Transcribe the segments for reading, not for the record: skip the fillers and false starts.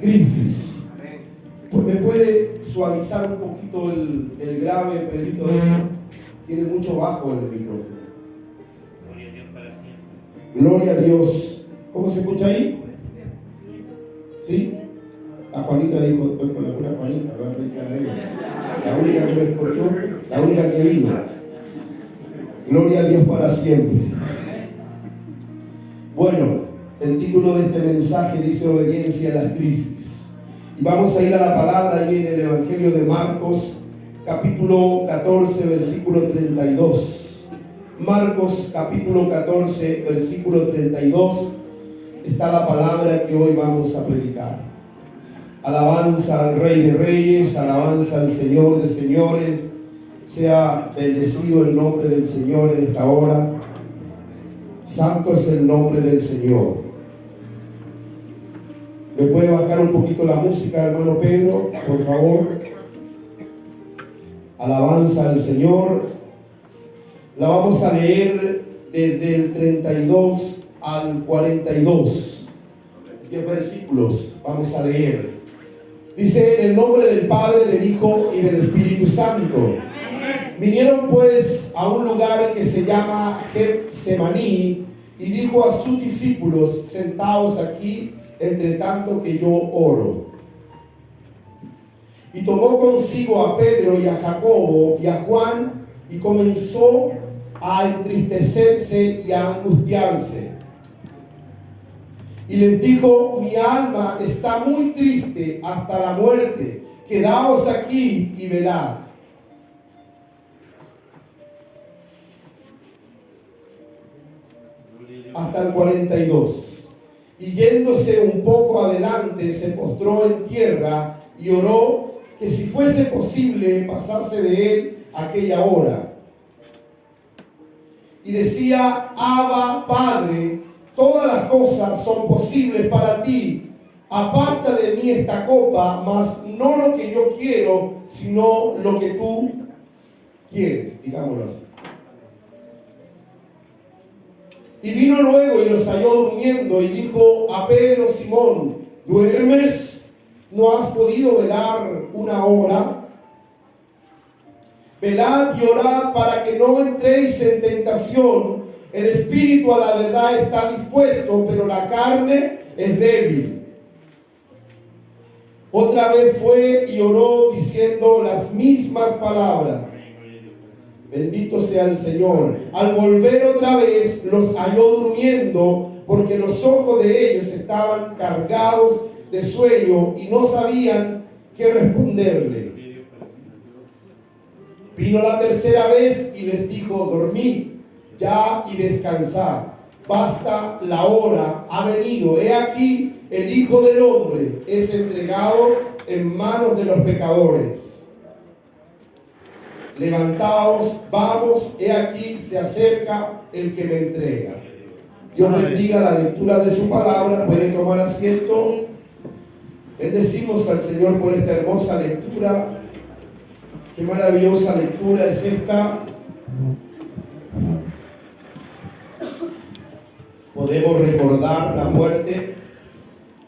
crisis. Pues me puede suavizar un poquito el grave, Pedrito. Tiene mucho bajo el micrófono. Gloria a Dios para siempre. Gloria a Dios. ¿Cómo se escucha ahí? ¿Sí? La Juanita dijo, estoy con la pura Juanita, voy a predicar a ella. La única que me escuchó, la única que vino. Gloria a Dios para siempre. Bueno, el título de este mensaje dice obediencia a las crisis. Y vamos a ir a la palabra ahí en el Evangelio de Marcos, capítulo 14, versículo 32. Marcos, capítulo 14, versículo 32. Está la palabra que hoy vamos a predicar. Alabanza al Rey de Reyes, alabanza al Señor de Señores. Sea bendecido el nombre del Señor en esta hora. Santo es el nombre del Señor. ¿Me puede bajar un poquito la música, hermano Pedro, por favor? Alabanza al Señor. La vamos a leer desde el 32 al 42. 10 versículos vamos a leer. Dice: en el nombre del Padre, del Hijo y del Espíritu Santo. Vinieron pues a un lugar que se llama Getsemaní, y dijo a sus discípulos: sentaos aquí, entre tanto que yo oro. Y tomó consigo a Pedro y a Jacobo y a Juan, y comenzó a entristecerse y a angustiarse. Y les dijo: mi alma está muy triste hasta la muerte, quedaos aquí y velad. Hasta el 42. Y yéndose un poco adelante, se postró en tierra y oró que si fuese posible pasarse de él aquella hora. Y decía: Abba, Padre, todas las cosas son posibles para ti. Aparta de mí esta copa, mas no lo que yo quiero, sino lo que tú quieres, digámoslo así. Y vino luego y los halló durmiendo, y dijo a Pedro: Simón, ¿duermes? ¿No has podido velar una hora? Velad y orad para que no entréis en tentación. El espíritu a la verdad está dispuesto, pero la carne es débil. Otra vez fue y oró diciendo las mismas palabras. Bendito sea el Señor. Al volver otra vez los halló durmiendo, porque los ojos de ellos estaban cargados de sueño y no sabían qué responderle. Vino la tercera vez y les dijo: dormid ya y descansad. Basta, la hora ha venido. He aquí, el Hijo del Hombre es entregado en manos de los pecadores. Levantaos, vamos, he aquí se acerca el que me entrega. Dios bendiga la lectura de su palabra. Puede tomar asiento. Bendecimos al Señor por esta hermosa lectura. Qué maravillosa lectura es esta. Podemos recordar la muerte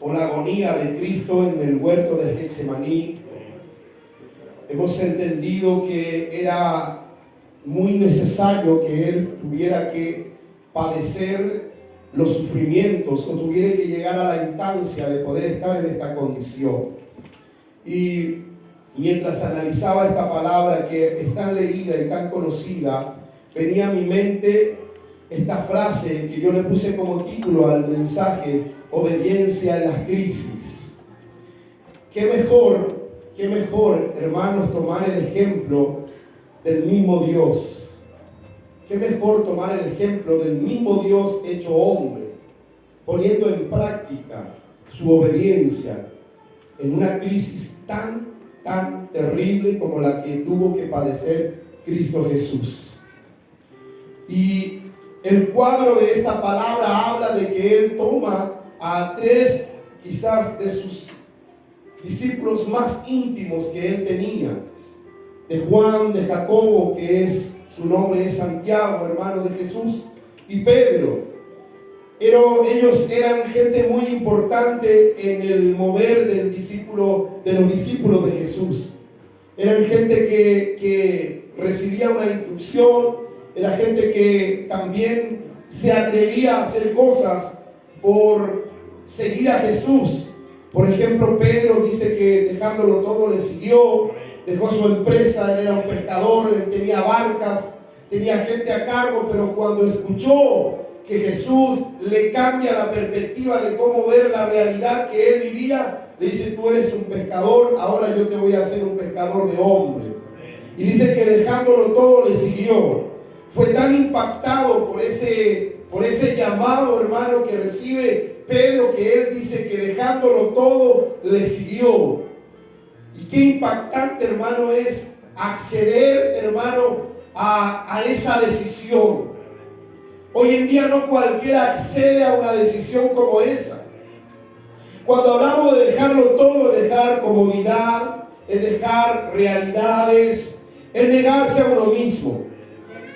o la agonía de Cristo en el huerto de Getsemaní. Hemos entendido que era muy necesario que Él tuviera que padecer los sufrimientos o tuviera que llegar a la instancia de poder estar en esta condición. Y mientras analizaba esta palabra que es tan leída y tan conocida, venía a mi mente esta frase que yo le puse como título al mensaje: obediencia en las crisis. Qué mejor, hermanos, tomar el ejemplo del mismo Dios. Qué mejor tomar el ejemplo del mismo Dios hecho hombre, poniendo en práctica su obediencia en una crisis tan terrible como la que tuvo que padecer Cristo Jesús. Y el cuadro de esta palabra habla de que Él toma a tres, quizás, de sus discípulos más íntimos que Él tenía: de Juan, de Jacobo, que su nombre es Santiago, hermano de Jesús, y Pedro. Pero ellos eran gente muy importante en el mover de los discípulos de Jesús. Eran gente que recibía una instrucción, era gente que también se atrevía a hacer cosas por seguir a Jesús. Por ejemplo, Pedro dice que dejándolo todo le siguió, dejó su empresa, él era un pescador, él tenía barcas, tenía gente a cargo, pero cuando escuchó que Jesús le cambia la perspectiva de cómo ver la realidad que él vivía, le dice: tú eres un pescador, ahora yo te voy a hacer un pescador de hombre. Y dice que dejándolo todo le siguió. Fue tan impactado por ese llamado, hermano, que recibe Pedro, que él dice que dejándolo todo le siguió. Y qué impactante, hermano, es acceder, hermano, a esa decisión. Hoy en día no cualquiera accede a una decisión como esa. Cuando hablamos de dejarlo todo, es dejar comodidad, es dejar realidades, es negarse a uno mismo.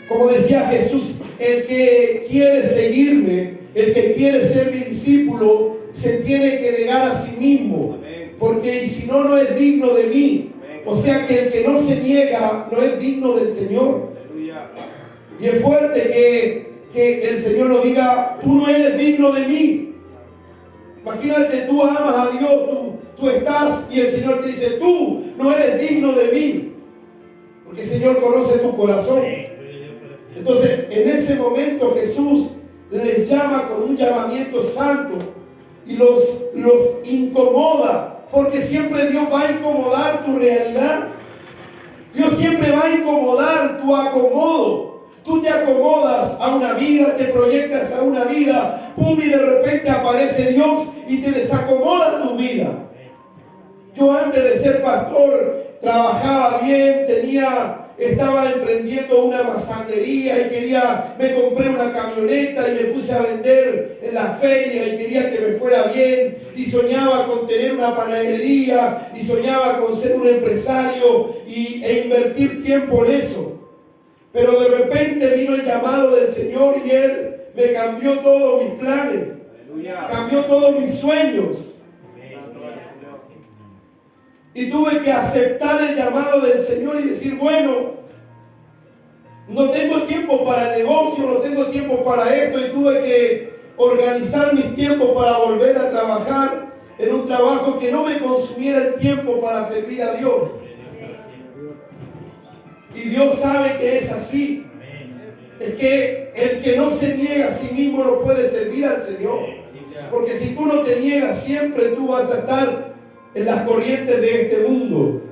Como decía Jesús, el que quiere seguirme, el que quiere ser mi discípulo, se tiene que negar a sí mismo, porque si no, no es digno de mí. O sea que el que no se niega no es digno del Señor. Y es fuerte que el Señor nos diga: tú no eres digno de mí. Imagínate, tú amas a Dios, tú estás, y el Señor te dice: tú no eres digno de mí, porque el Señor conoce tu corazón. Entonces, en ese momento Jesús les llama con un llamamiento santo y los incomoda, porque siempre Dios va a incomodar tu realidad. Dios siempre va a incomodar tu acomodo. Tú te acomodas a una vida, te proyectas a una vida, pum, y de repente aparece Dios y te desacomoda tu vida. Yo antes de ser pastor trabajaba bien, estaba emprendiendo una mazanería y me compré una camioneta y me puse a vender en la feria y quería que me fuera bien, y soñaba con tener una panadería y soñaba con ser un empresario e invertir tiempo en eso. Pero de repente vino el llamado del Señor y Él me cambió todos mis planes, cambió todos mis sueños. Y tuve que aceptar el llamado del Señor y decir: bueno, no tengo tiempo para el negocio, no tengo tiempo para esto, y tuve que organizar mis tiempos para volver a trabajar en un trabajo que no me consumiera el tiempo para servir a Dios. Y Dios sabe que es así. Es que el que no se niega a sí mismo no puede servir al Señor. Porque si tú no te niegas, siempre tú vas a estar en las corrientes de este mundo.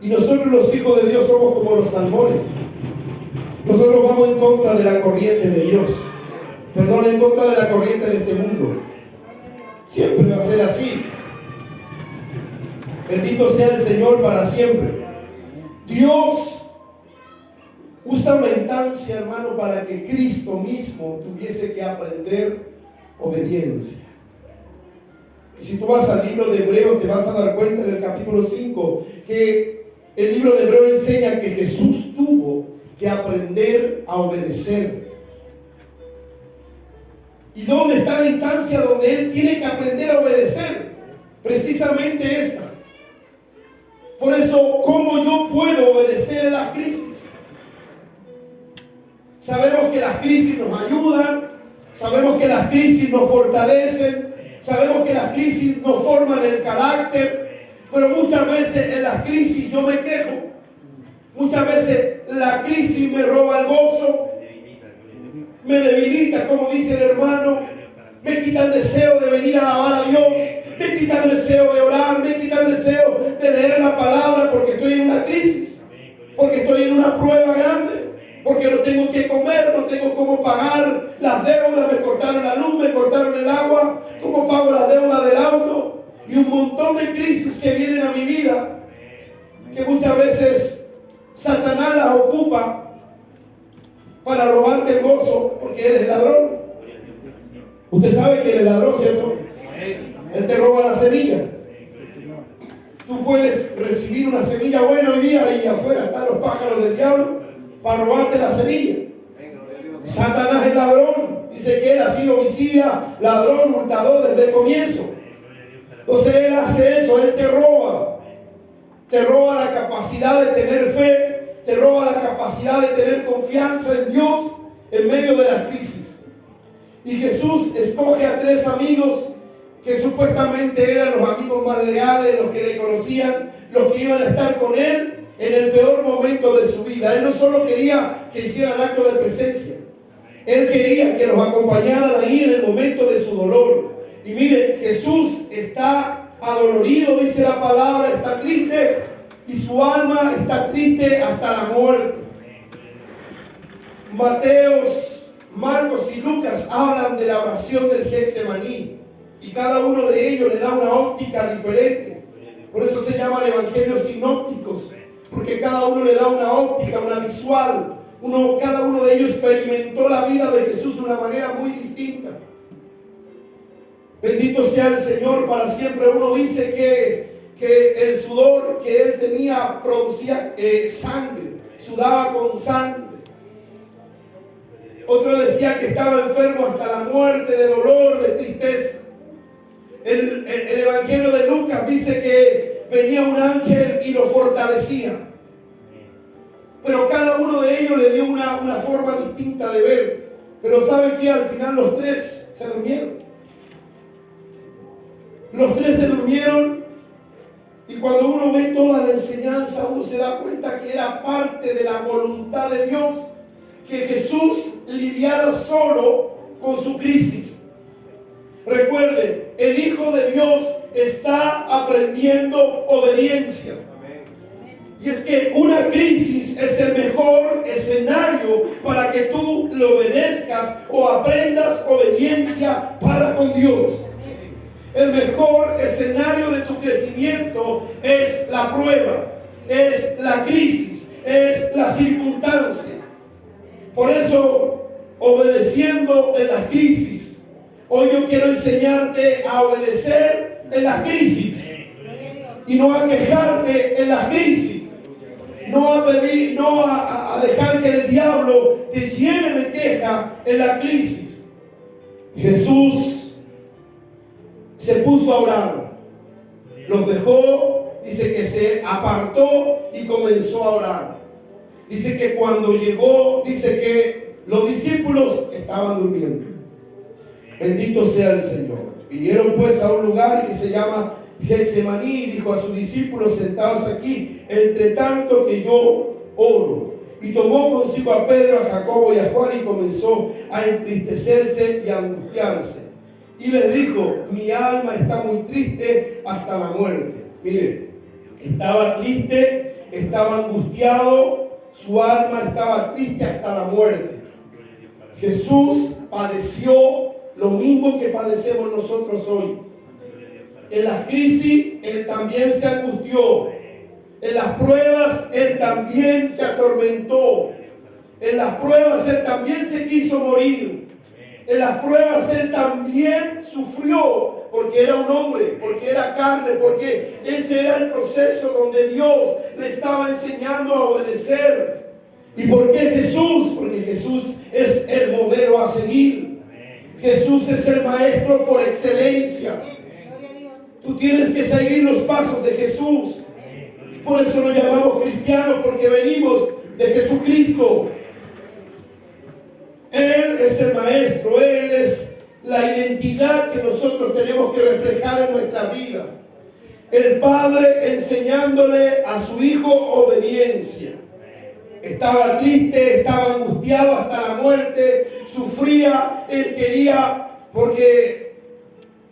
Y nosotros, los hijos de Dios, somos como los salmones. Nosotros vamos en contra de la corriente de Dios. Perdón, en contra de la corriente de este mundo. Siempre va a ser así. Bendito sea el Señor para siempre. Dios usa una instancia, hermano, para que Cristo mismo tuviese que aprender obediencia. Y si tú vas al libro de Hebreos, te vas a dar cuenta en el capítulo 5 que el libro de Hebreos enseña que Jesús tuvo que aprender a obedecer. ¿Y dónde está la instancia donde Él tiene que aprender a obedecer? Precisamente esta. Por eso, ¿cómo yo puedo obedecer en las crisis? Sabemos que las crisis nos ayudan, sabemos que las crisis nos fortalecen, sabemos que las crisis nos forman el carácter, pero muchas veces en las crisis yo me quejo, muchas veces la crisis me roba el gozo, me debilita, como dice el hermano, me quita el deseo de venir a alabar a Dios, me quita el deseo de orar, me quita el deseo de leer la palabra, porque estoy en una crisis, porque estoy en una prueba grande. Porque no tengo que comer, no tengo cómo pagar las deudas, me cortaron la luz, me cortaron el agua, cómo pago la deuda del auto, y un montón de crisis que vienen a mi vida, que muchas veces Satanás las ocupa para robarte el gozo, porque él es ladrón. Usted sabe que él es ladrón, ¿cierto? Él te roba la semilla. Tú puedes recibir una semilla buena hoy día y afuera están los pájaros del diablo para robarte la semilla. Satanás es ladrón. Dice que él ha sido homicida, ladrón, hurtador desde el comienzo. Entonces él hace eso, él te roba. Te roba la capacidad de tener fe, te roba la capacidad de tener confianza en Dios en medio de las crisis. Y Jesús escoge a 3 amigos que supuestamente eran los amigos más leales, los que le conocían, los que iban a estar con él en el peor momento de su vida. Él no solo quería que hicieran acto de presencia, él quería que los acompañaran ahí en el momento de su dolor. Y mire, Jesús está adolorido, dice la palabra, está triste, y su alma está triste hasta la muerte. Mateos, Marcos y Lucas hablan de la oración del Getsemaní, y cada uno de ellos le da una óptica diferente. Por eso se llaman evangelios sinópticos, porque cada uno le da una óptica, una visual. Cada uno de ellos experimentó la vida de Jesús de una manera muy distinta. Bendito sea el Señor para siempre. Uno dice que el sudor que él tenía producía sangre, sudaba con sangre. Otro decía que estaba enfermo hasta la muerte, de dolor, de tristeza. El Evangelio de Lucas dice que venía un ángel y lo fortalecía. Pero cada uno de ellos le dio una forma distinta de ver. Pero ¿sabe qué? Al final los 3 se durmieron. Los 3 se durmieron, y cuando uno ve toda la enseñanza, uno se da cuenta que era parte de la voluntad de Dios que Jesús lidiara solo con su crisis. Recuerde, el Hijo de Dios está aprendiendo obediencia. Y es que una crisis es el mejor escenario para que tú le obedezcas o aprendas obediencia para con Dios. El mejor escenario de tu crecimiento es la prueba, es la crisis, es la circunstancia. Por eso, obedeciendo en las crisis, hoy yo quiero enseñarte a obedecer en las crisis y no a quejarte en las crisis. No a dejar que el diablo te llene de queja en la crisis. Jesús se puso a orar. Los dejó, dice que se apartó y comenzó a orar. Dice que cuando llegó, dice que los discípulos estaban durmiendo. Bendito sea el Señor. Vinieron pues a un lugar que se llama Getsemaní, y dijo a sus discípulos: sentados aquí, entre tanto que yo oro. Y tomó consigo a Pedro, a Jacobo y a Juan, y comenzó a entristecerse y a angustiarse. Y les dijo: mi alma está muy triste hasta la muerte. Mire, estaba triste, estaba angustiado, su alma estaba triste hasta la muerte. Jesús padeció lo mismo que padecemos nosotros hoy. En las crisis, Él también se angustió. En las pruebas, Él también se atormentó. En las pruebas, Él también se quiso morir. En las pruebas, Él también sufrió, porque era un hombre, porque era carne, porque ese era el proceso donde Dios le estaba enseñando a obedecer. ¿Y por qué Jesús? Porque Jesús es el modelo a seguir. Jesús es el maestro por excelencia. Tú tienes que seguir los pasos de Jesús. Por eso nos llamamos cristianos, porque venimos de Jesucristo. Él es el maestro, Él es la identidad que nosotros tenemos que reflejar en nuestra vida. El Padre enseñándole a su Hijo obediencia. Estaba triste, estaba angustiado hasta la muerte, sufría, él quería, porque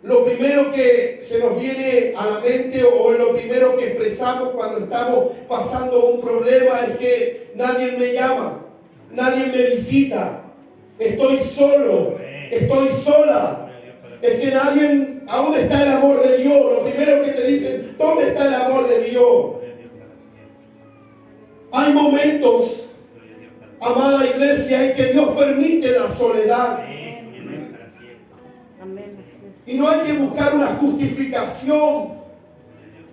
lo primero que se nos viene a la mente o lo primero que expresamos cuando estamos pasando un problema es que nadie me llama, nadie me visita, estoy solo, estoy sola. Es que nadie, ¿a dónde está el amor de Dios? Lo primero que te dicen, ¿dónde está el amor de Dios? Hay momentos, amada iglesia, en que Dios permite la soledad. Y no hay que buscar una justificación.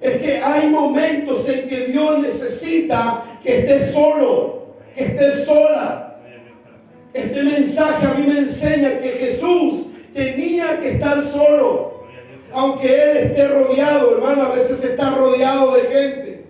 Es que hay momentos en que Dios necesita que estés solo, que estés sola. Este mensaje a mí me enseña que Jesús tenía que estar solo. Aunque Él esté rodeado, hermano, a veces está rodeado de gente.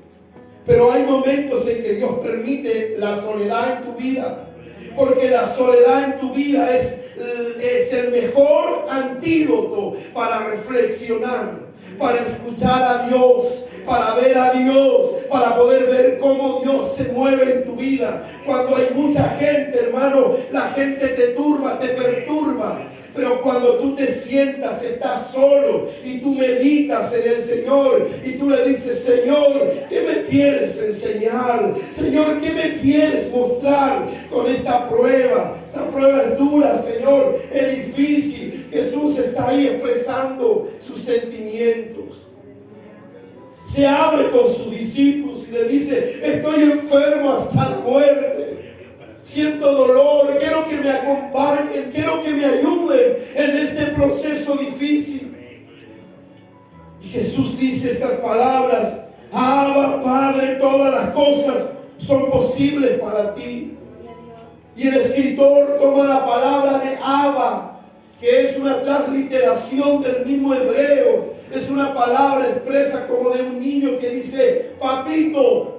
Pero hay momentos en que Dios permite la soledad en tu vida. Porque la soledad en tu vida es el mejor antídoto para reflexionar, para escuchar a Dios, para ver a Dios, para poder ver cómo Dios se mueve en tu vida. Cuando hay mucha gente, hermano, la gente te turba, te perturba. Pero cuando tú te sientas, estás solo y tú meditas en el Señor y tú le dices: Señor, ¿qué me quieres enseñar? Señor, ¿qué me quieres mostrar con esta prueba? Esta prueba es dura, Señor, es difícil. Jesús está ahí expresando sus sentimientos. Se abre con sus discípulos y le dice: estoy enfermo hasta la muerte. Siento dolor, quiero que me acompañen, quiero que me ayuden en este proceso difícil. Y Jesús dice estas palabras: Abba, Padre, todas las cosas son posibles para ti. Y el escritor toma la palabra de Abba, que es una transliteración del mismo hebreo. Es una palabra expresa como de un niño que dice: papito.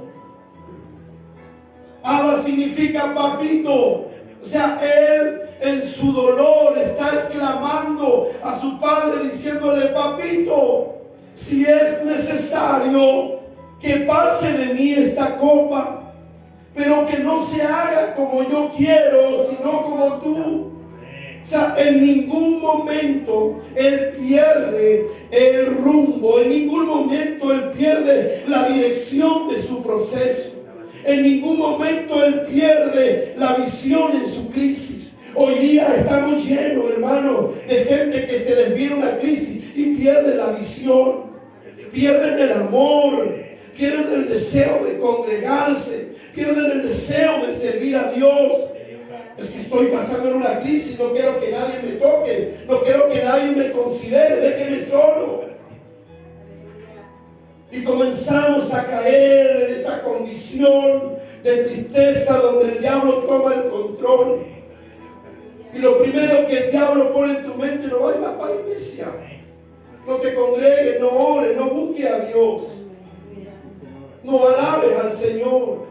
Abba significa papito. O sea, Él en su dolor está exclamando a su padre diciéndole: papito, si es necesario que pase de mí esta copa, pero que no se haga como yo quiero, sino como tú. O sea, en ningún momento Él pierde el rumbo, en ningún momento Él pierde la dirección de su proceso. En ningún momento Él pierde la visión en su crisis. Hoy día estamos llenos, hermanos, de gente que se les viene una crisis y pierden la visión, pierden el amor, pierden el deseo de congregarse, pierden el deseo de servir a Dios. Es que estoy pasando en una crisis, no quiero que nadie me toque, no quiero que nadie me considere, déjeme solo. Y comenzamos a caer en esa condición de tristeza donde el diablo toma el control. Y lo primero que el diablo pone en tu mente: no vayas para la iglesia, no te congregues, no ores, no busques a Dios, no alabes al Señor.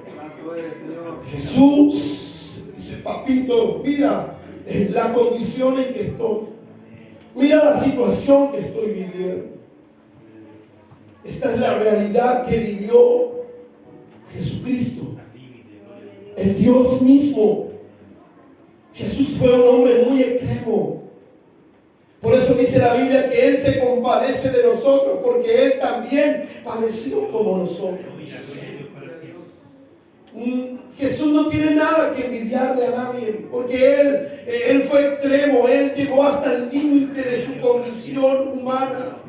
Jesús dice: papito, mira la condición en que estoy, mira la situación que estoy viviendo. Esta es la realidad que vivió Jesucristo, el Dios mismo. Jesús fue un hombre muy extremo. Por eso dice la Biblia que Él se compadece de nosotros, porque Él también padeció como nosotros. Jesús no tiene nada que envidiarle a nadie, porque Él fue extremo. Él llegó hasta el límite de su condición humana.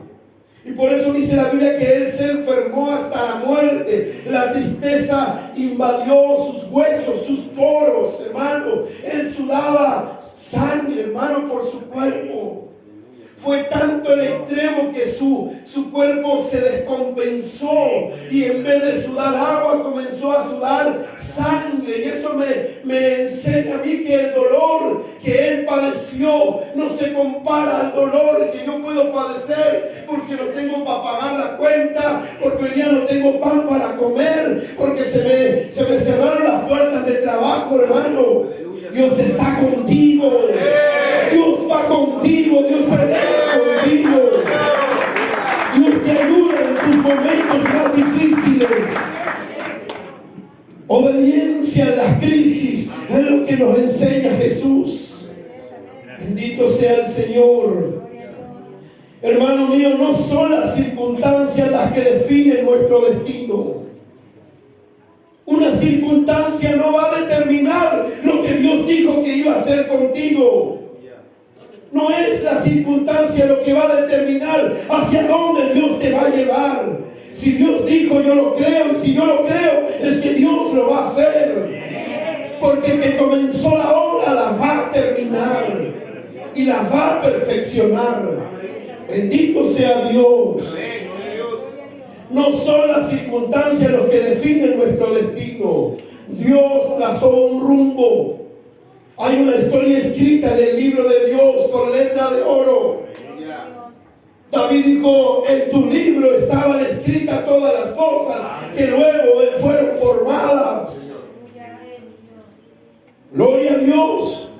Y por eso dice la Biblia que Él se enfermó hasta la muerte. La tristeza invadió sus huesos, sus poros, hermano. Él sudaba sangre, hermano, por su cuerpo. Fue tanto el extremo que su cuerpo se descompensó y en vez de sudar agua comenzó a sudar sangre. Y eso me enseña a mí que el dolor que Él padeció no se compara al dolor que yo puedo padecer, porque no tengo para pagar la cuenta, porque hoy día no tengo pan para comer, porque se me cerraron las puertas del trabajo, hermano. Dios está contigo. Dios va contigo. Dios pelea contigo. Dios te ayuda en tus momentos más difíciles. Obediencia en las crisis es lo que nos enseña Jesús. Bendito sea el Señor. Hermano mío, no son las circunstancias las que definen nuestro destino. Una circunstancia no va a determinar lo que Dios dijo que iba a hacer contigo. No es la circunstancia lo que va a determinar hacia dónde Dios te va a llevar. Si Dios dijo, yo lo creo, y si yo lo creo, es que Dios lo va a hacer. Porque el que comenzó la obra la va a terminar y la va a perfeccionar. Bendito sea Dios. No son las circunstancias los que definen nuestro destino. Dios trazó un rumbo. Hay una historia escrita en el libro de Dios con letra de oro. David dijo, en tu libro estaban escritas todas las cosas que luego fueron formadas. Gloria a Dios.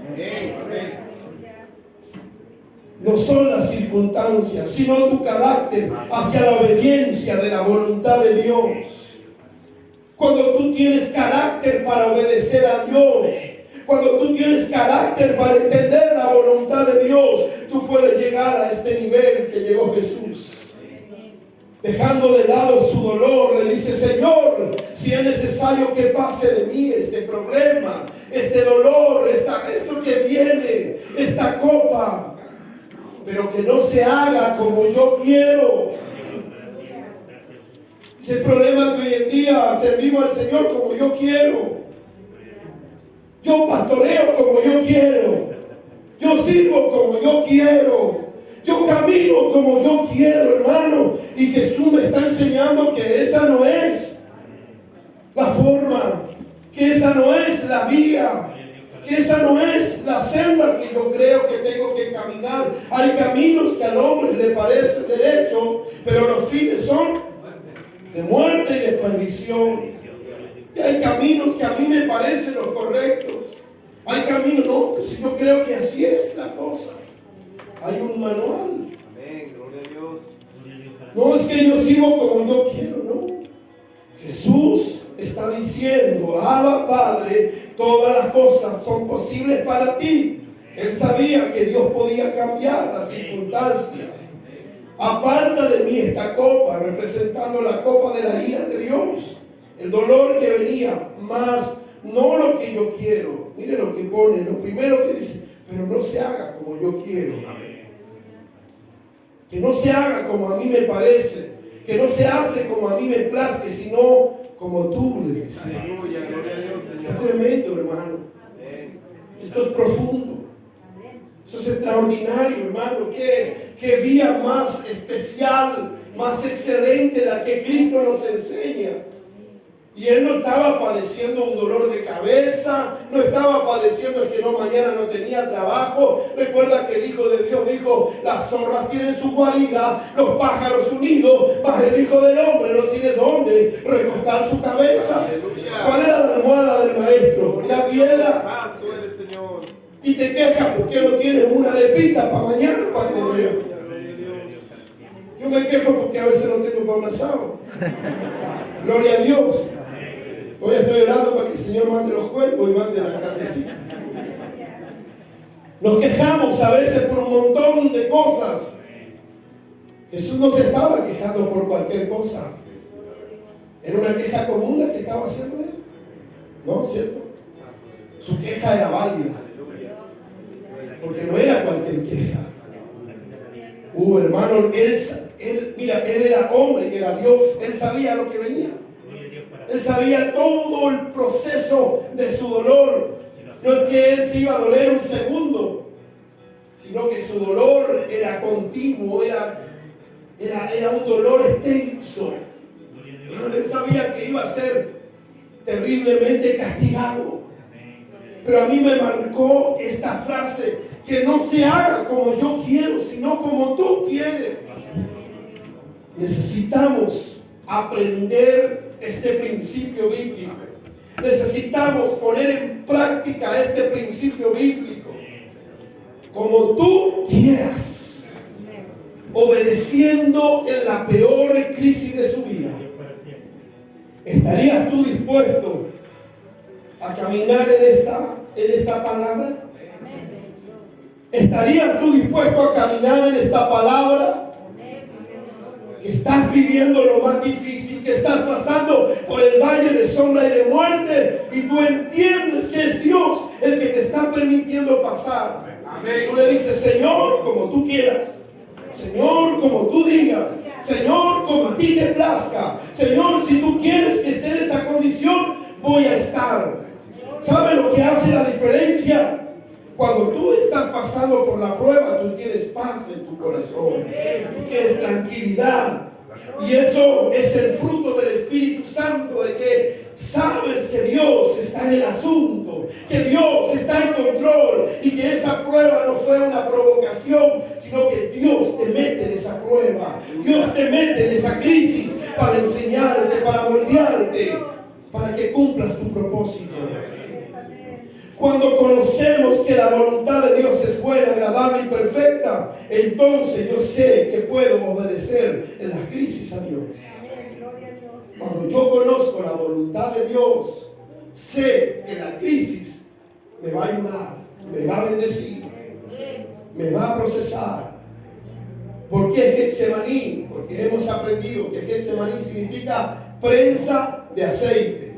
No son las circunstancias, sino tu carácter hacia la obediencia de la voluntad de Dios. Cuando tú tienes carácter para obedecer a Dios, cuando tú tienes carácter para entender la voluntad de Dios, tú puedes llegar a este nivel que llegó Jesús. Dejando de lado su dolor, le dice, Señor, si es necesario que pase de mí este problema, este dolor, esto que viene, esta copa, pero que no se haga como yo quiero. Es el problema que hoy en día servimos al Señor como yo quiero. Yo pastoreo como yo quiero. Yo sirvo como yo quiero. Yo camino como yo quiero, hermano. Y Jesús me está enseñando que esa no es la forma, que esa no es la vía, que esa no es la senda que yo creo que tengo que caminar. Hay caminos que al hombre le parece derecho, pero los fines son de muerte y de perdición. Y hay caminos que a mí me parecen los correctos. Hay caminos, no, pues yo creo que así es la cosa. Hay un manual. Amén, gloria a Dios. No es que yo sigo como yo quiero, no. Jesús está diciendo, Abba Padre, todas las cosas son posibles para ti. Él sabía que Dios podía cambiar las circunstancias. Aparta de mí esta copa, representando la copa de la ira de Dios. El dolor que venía, más no lo que yo quiero. Mire lo que pone, lo primero que dice, pero no se haga como yo quiero. Que no se haga como a mí me parece, que no se hace como a mí me plazca, sino como tú le dices. Aleluya, gloria a Dios, Señor. Es tremendo, hermano. Esto es profundo. Esto es extraordinario, hermano. Qué vía más especial, más excelente la que Cristo nos enseña. Y él no estaba padeciendo un dolor de cabeza, no estaba padeciendo que no, mañana no tenía trabajo. Recuerda que el Hijo de Dios dijo, las zorras tienen su guarida, los pájaros su nido, mas el Hijo del Hombre no tiene dónde recostar su cabeza. Aleluya. ¿Cuál era la almohada del maestro? La piedra. Santo eres, Señor. Y te quejas porque no tienes una arepita para mañana para comer. Yo me quejo porque a veces no tengo para un asado. Gloria a Dios. Hoy estoy orando para que el Señor mande los cuerpos y mande la carnecita. Nos quejamos a veces por un montón de cosas. Jesús no se estaba quejando por cualquier cosa. Era una queja común la que estaba haciendo él. ¿No? ¿Cierto? Su queja era válida. Porque no era cualquier queja. Hermano, mira, él era hombre y era Dios. Él sabía lo que venía. Él sabía todo el proceso de su dolor. No es que él se iba a doler un segundo, sino que su dolor era continuo, era un dolor extenso. Él sabía que iba a ser terriblemente castigado. Pero a mí me marcó esta frase, que no se haga como yo quiero, sino como tú quieres. Necesitamos aprender este principio bíblico. Necesitamos poner en práctica este principio bíblico. Como tú quieras, obedeciendo en la peor crisis de su vida. ¿Estarías tú dispuesto a caminar en esta palabra? ¿Estarías tú dispuesto a caminar en esta palabra? Que estás viviendo lo más difícil, que estás pasando por el valle de sombra y de muerte, y tú entiendes que es Dios el que te está permitiendo pasar. Amén. Tú le dices, Señor, como tú quieras, Señor, como tú digas, Señor, como a ti te plazca, Señor, si tú quieres que esté en esta condición, voy a estar. ¿Sabe lo que hace la diferencia? Cuando tú estás pasando por la prueba, tú tienes paz en tu corazón, tú tienes tranquilidad, y eso es el fruto del Espíritu Santo, de que sabes que Dios está en el asunto, que Dios está en control la provocación, sino que Dios te mete en esa prueba. Dios te mete en esa crisis para enseñarte, para moldearte, para que cumplas tu propósito. Cuando conocemos que la voluntad de Dios es buena, agradable y perfecta, entonces yo sé que puedo obedecer en las crisis a Dios. Cuando yo conozco la voluntad de Dios, sé que la crisis me va a ayudar, me va a bendecir, me va a procesar. ¿Por qué Getsemaní? Porque hemos aprendido que Getsemaní significa prensa de aceite.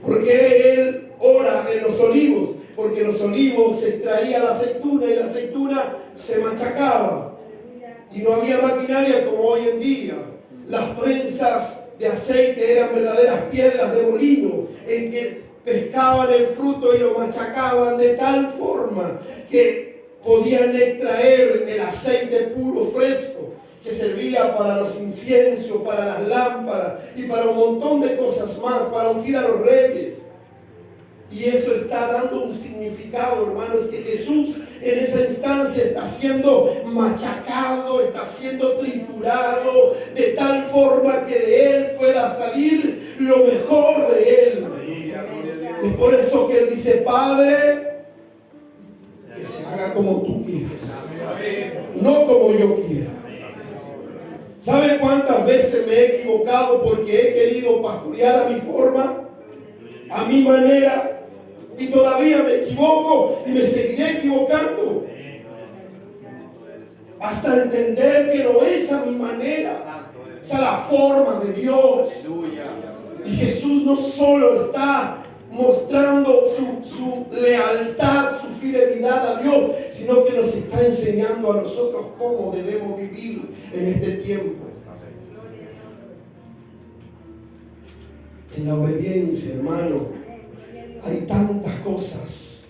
Porque él ora en los olivos, porque en los olivos se extraía la aceituna y la aceituna se machacaba. Y no había maquinaria como hoy en día. Las prensas de aceite eran verdaderas piedras de molino en que pescaban el fruto y lo machacaban de tal forma que podían extraer el aceite puro, fresco, que servía para los inciensos, para las lámparas y para un montón de cosas más, para ungir a los reyes. Y eso está dando un significado, hermanos, que Jesús en esa instancia está siendo machacado, está siendo triturado, de tal forma que de él pueda salir lo mejor de él. Es por eso que él dice: Padre, que se haga como tú quieras, no como yo quiera. ¿Sabe cuántas veces me he equivocado porque he querido pastorear a mi forma, a mi manera? Y todavía me equivoco y me seguiré equivocando hasta entender que no es a mi manera, es a la forma de Dios. Y Jesús no solo está mostrando su lealtad, su fidelidad a Dios, sino que nos está enseñando a nosotros cómo debemos vivir en este tiempo. En la obediencia, hermano, hay tantas cosas.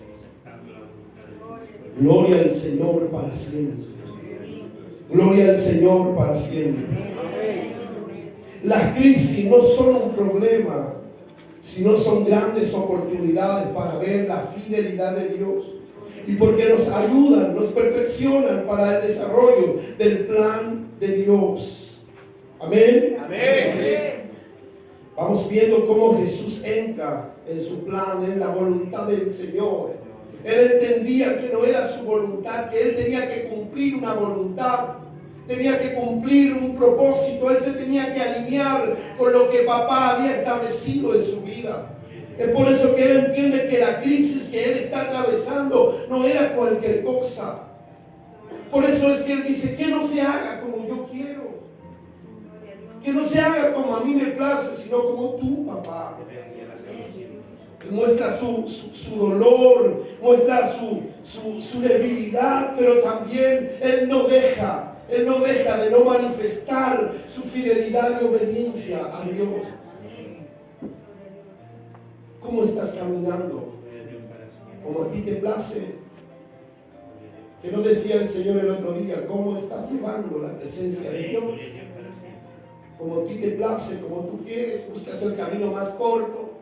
Gloria al Señor para siempre. Gloria al Señor para siempre. Las crisis no son un problema, sino son grandes oportunidades para ver la fidelidad de Dios. Y porque nos ayudan, nos perfeccionan para el desarrollo del plan de Dios. Amén. Amén. Vamos viendo cómo Jesús entra en su plan, en la voluntad del Señor. Él entendía que no era su voluntad, que él tenía que cumplir una voluntad, tenía que cumplir un propósito. Él se tenía que alinear con lo que papá había establecido en su vida. Es por eso que él entiende que la crisis que él está atravesando no era cualquier cosa. Por eso es que él dice: que no se haga como yo quiero, que no se haga como a mí me place, sino como tú, papá. Muestra su dolor, muestra su debilidad, pero también Él no deja de no manifestar su fidelidad y obediencia a Dios. ¿Cómo estás caminando? ¿Como a ti te place? Que no decía el Señor el otro día: ¿cómo estás llevando la presencia de Dios? Como a ti te place, como tú quieres, buscas el camino más corto,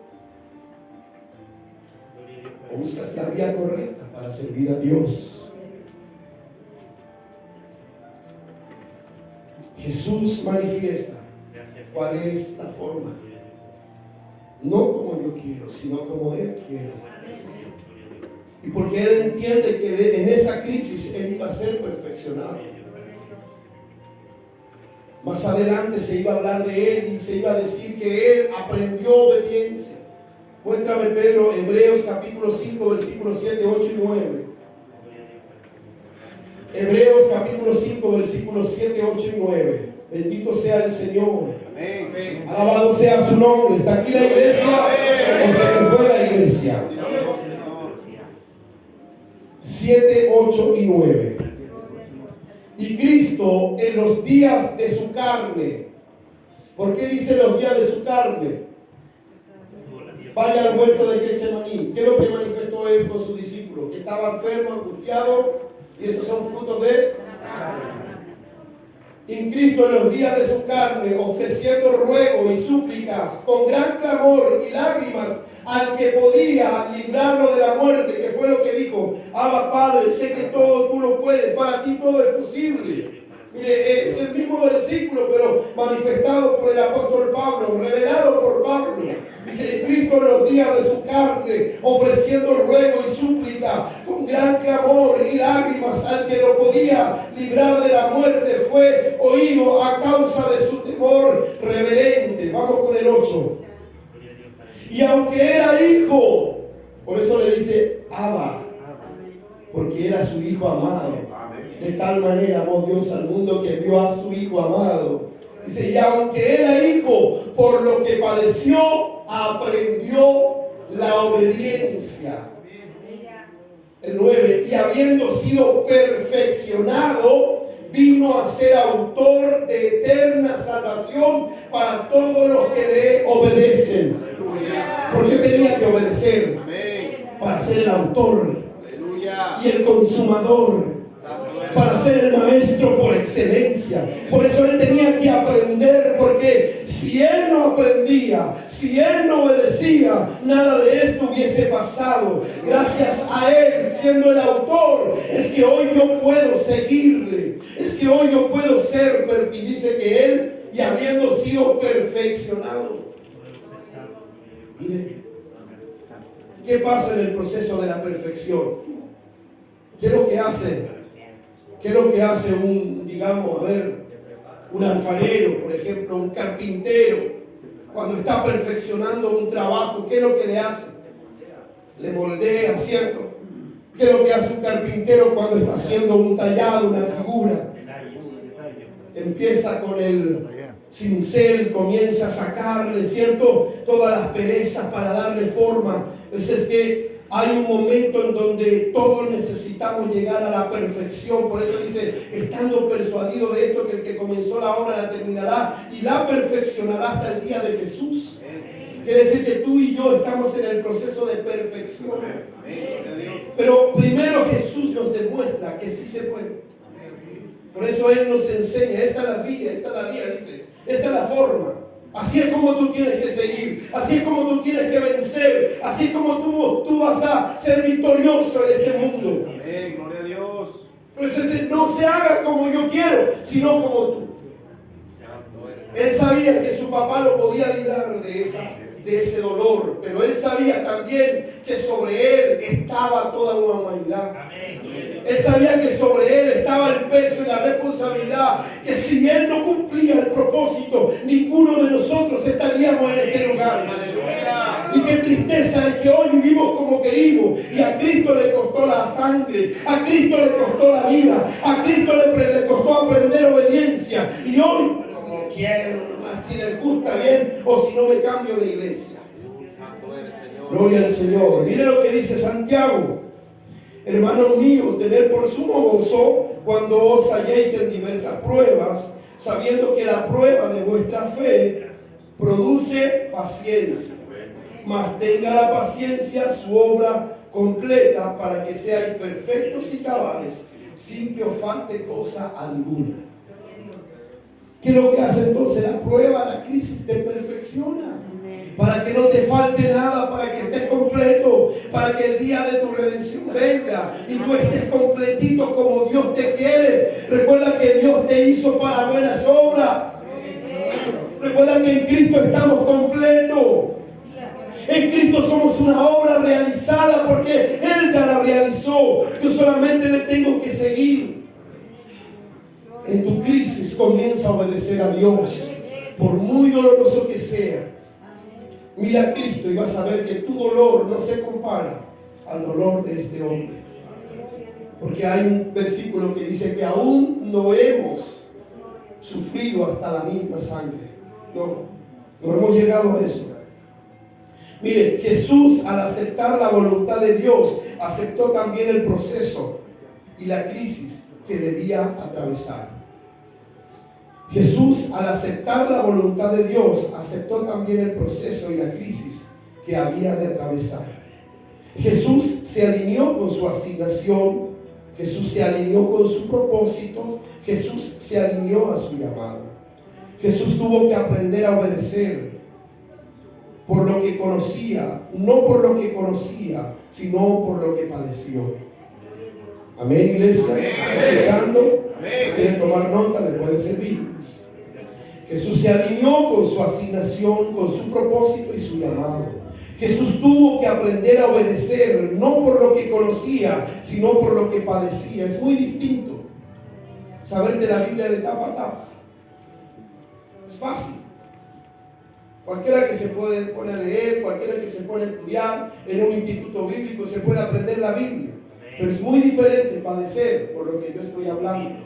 o buscas la vía correcta para servir a Dios. Jesús manifiesta cuál es la forma, no como yo quiero, sino como Él quiere. Y porque Él entiende que en esa crisis Él iba a ser perfeccionado. Más adelante se iba a hablar de Él y se iba a decir que Él aprendió obediencia. Muéstrame, Pedro, Hebreos capítulo 5, versículos 7, 8 y 9. Hebreos capítulo 5, versículos 7, 8 y 9. Bendito sea el Señor. Amén. Alabado sea su nombre. ¿Está aquí la iglesia o se me fue la iglesia? 7, 8 y 9. Y Cristo en los días de su carne. ¿Por qué dice los días de su carne? Vaya al huerto de Getsemaní. ¿Qué es lo que manifestó Él con sus discípulos? Que estaba enfermo, angustiado, y esos son frutos de en Cristo en los días de su carne, ofreciendo ruego y súplicas con gran clamor y lágrimas al que podía librarlo de la muerte, que fue lo que dijo: Abba Padre, sé que todo tú lo puedes, para ti todo es posible. Mire, es el mismo versículo, pero manifestado por el apóstol Pablo, revelado por Pablo. Dice: Cristo en los días de su carne, ofreciendo ruego y súplica, con gran clamor y lágrimas, al que lo podía librar de la muerte, fue oído a causa de su temor reverente. Vamos con el 8. Y aunque era hijo, por eso le dice Abba, porque era su hijo amado. De tal manera amó Dios al mundo que envió a su hijo amado. Dice: y aunque era hijo, por lo que padeció, aprendió la obediencia. El 9. Y habiendo sido perfeccionado, vino a ser autor de eterna salvación para todos los que le obedecen. ¿Por qué tenía que obedecer? Para ser el autor y el consumador, para ser el maestro por excelencia. Por eso él tenía que aprender, porque si él no aprendía, si él no obedecía, nada de esto hubiese pasado. Gracias a él, siendo el autor, es que hoy yo puedo seguirle, es que hoy yo puedo ser, y dice que él, y habiendo sido perfeccionado. Mire, ¿qué pasa en el proceso de la perfección? ¿Qué es lo que hace? ¿Qué es lo que hace un alfarero, por ejemplo, un carpintero, cuando está perfeccionando un trabajo? ¿Qué es lo que le hace? Le moldea, ¿cierto? ¿Qué es lo que hace un carpintero cuando está haciendo un tallado, una figura? Empieza con el cincel, comienza a sacarle, ¿cierto?, todas las perezas para darle forma. Es que hay un momento en donde todos necesitamos llegar a la perfección. Por eso dice: estando persuadido de esto, que el que comenzó la obra la terminará y la perfeccionará hasta el día de Jesús. Quiere decir que tú y yo estamos en el proceso de perfección. Pero primero Jesús nos demuestra que sí se puede. Por eso Él nos enseña: esta es la vía, dice, esta es la forma. Así es como tú tienes que seguir, así es como tú tienes que vencer, así es como tú vas a ser victorioso en este mundo. Amén, gloria a Dios. Por eso dice: no se haga como yo quiero, sino como tú. Él sabía que su papá lo podía librar de ese dolor, pero él sabía también que sobre él estaba toda una humanidad. Él sabía que sobre él estaba el peso y la responsabilidad, que si él no cumplía el propósito, ninguno de nosotros estaríamos en este lugar. Aleluya. Y qué tristeza es que hoy vivimos como querimos, y a Cristo le costó la sangre, a Cristo le costó la vida, a Cristo le costó aprender obediencia, y hoy, como quiero nomás, si les gusta bien o si no, me cambio de iglesia. Santo eres, Señor. Gloria al Señor. Mire lo que dice Santiago: hermanos míos, tened por sumo gozo cuando os halléis en diversas pruebas, sabiendo que la prueba de vuestra fe produce paciencia. Mas tenga la paciencia su obra completa, para que seáis perfectos y cabales, sin que os falte cosa alguna. ¿Qué es lo que hace entonces? La prueba, la crisis te perfecciona, para que no te falte nada, para que estés completo, para que el día de tu redención venga y tú estés completito como Dios te quiere. Recuerda que Dios te hizo para buenas obras. Recuerda que en Cristo estamos completos. En Cristo somos una obra realizada, porque Él ya la realizó. Yo solamente le tengo que seguir. En tu crisis comienza a obedecer a Dios, por muy doloroso que sea. Mira a Cristo y vas a ver que tu dolor no se compara al dolor de este hombre. Porque hay un versículo que dice que aún no hemos sufrido hasta la misma sangre. No hemos llegado a eso. Mire, Jesús, al aceptar la voluntad de Dios, aceptó también el proceso y la crisis que debía atravesar. Jesús, al aceptar la voluntad de Dios, aceptó también el proceso y la crisis que había de atravesar. Jesús se alineó con su asignación, Jesús se alineó con su propósito, Jesús se alineó a su llamado. Jesús tuvo que aprender a obedecer. por lo que conocía, no por lo que conocía, sino por lo que padeció. Amén, iglesia. ¿Está escuchando? Si quieren tomar nota, le puede servir. Jesús se alineó con su asignación, con su propósito y su llamado. Jesús tuvo que aprender a obedecer, no por lo que conocía, sino por lo que padecía. Es muy distinto saber de la Biblia de tapa a tapa. Es fácil. Cualquiera que se puede poner a leer, cualquiera que se pone a estudiar en un instituto bíblico se puede aprender la Biblia. Pero es muy diferente padecer por lo que yo estoy hablando.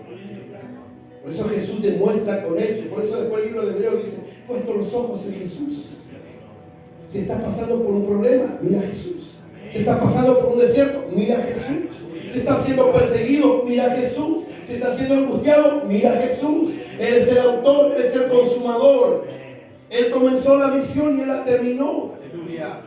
Por eso Jesús demuestra con hechos. Por eso después el libro de Hebreos dice, puesto los ojos en Jesús. Si estás pasando por un problema, mira a Jesús. Si estás pasando por un desierto, mira a Jesús. Si estás siendo perseguido, mira a Jesús. Si estás siendo angustiado, mira a Jesús. Él es el autor, Él es el consumador. Él comenzó la misión y Él la terminó. Aleluya.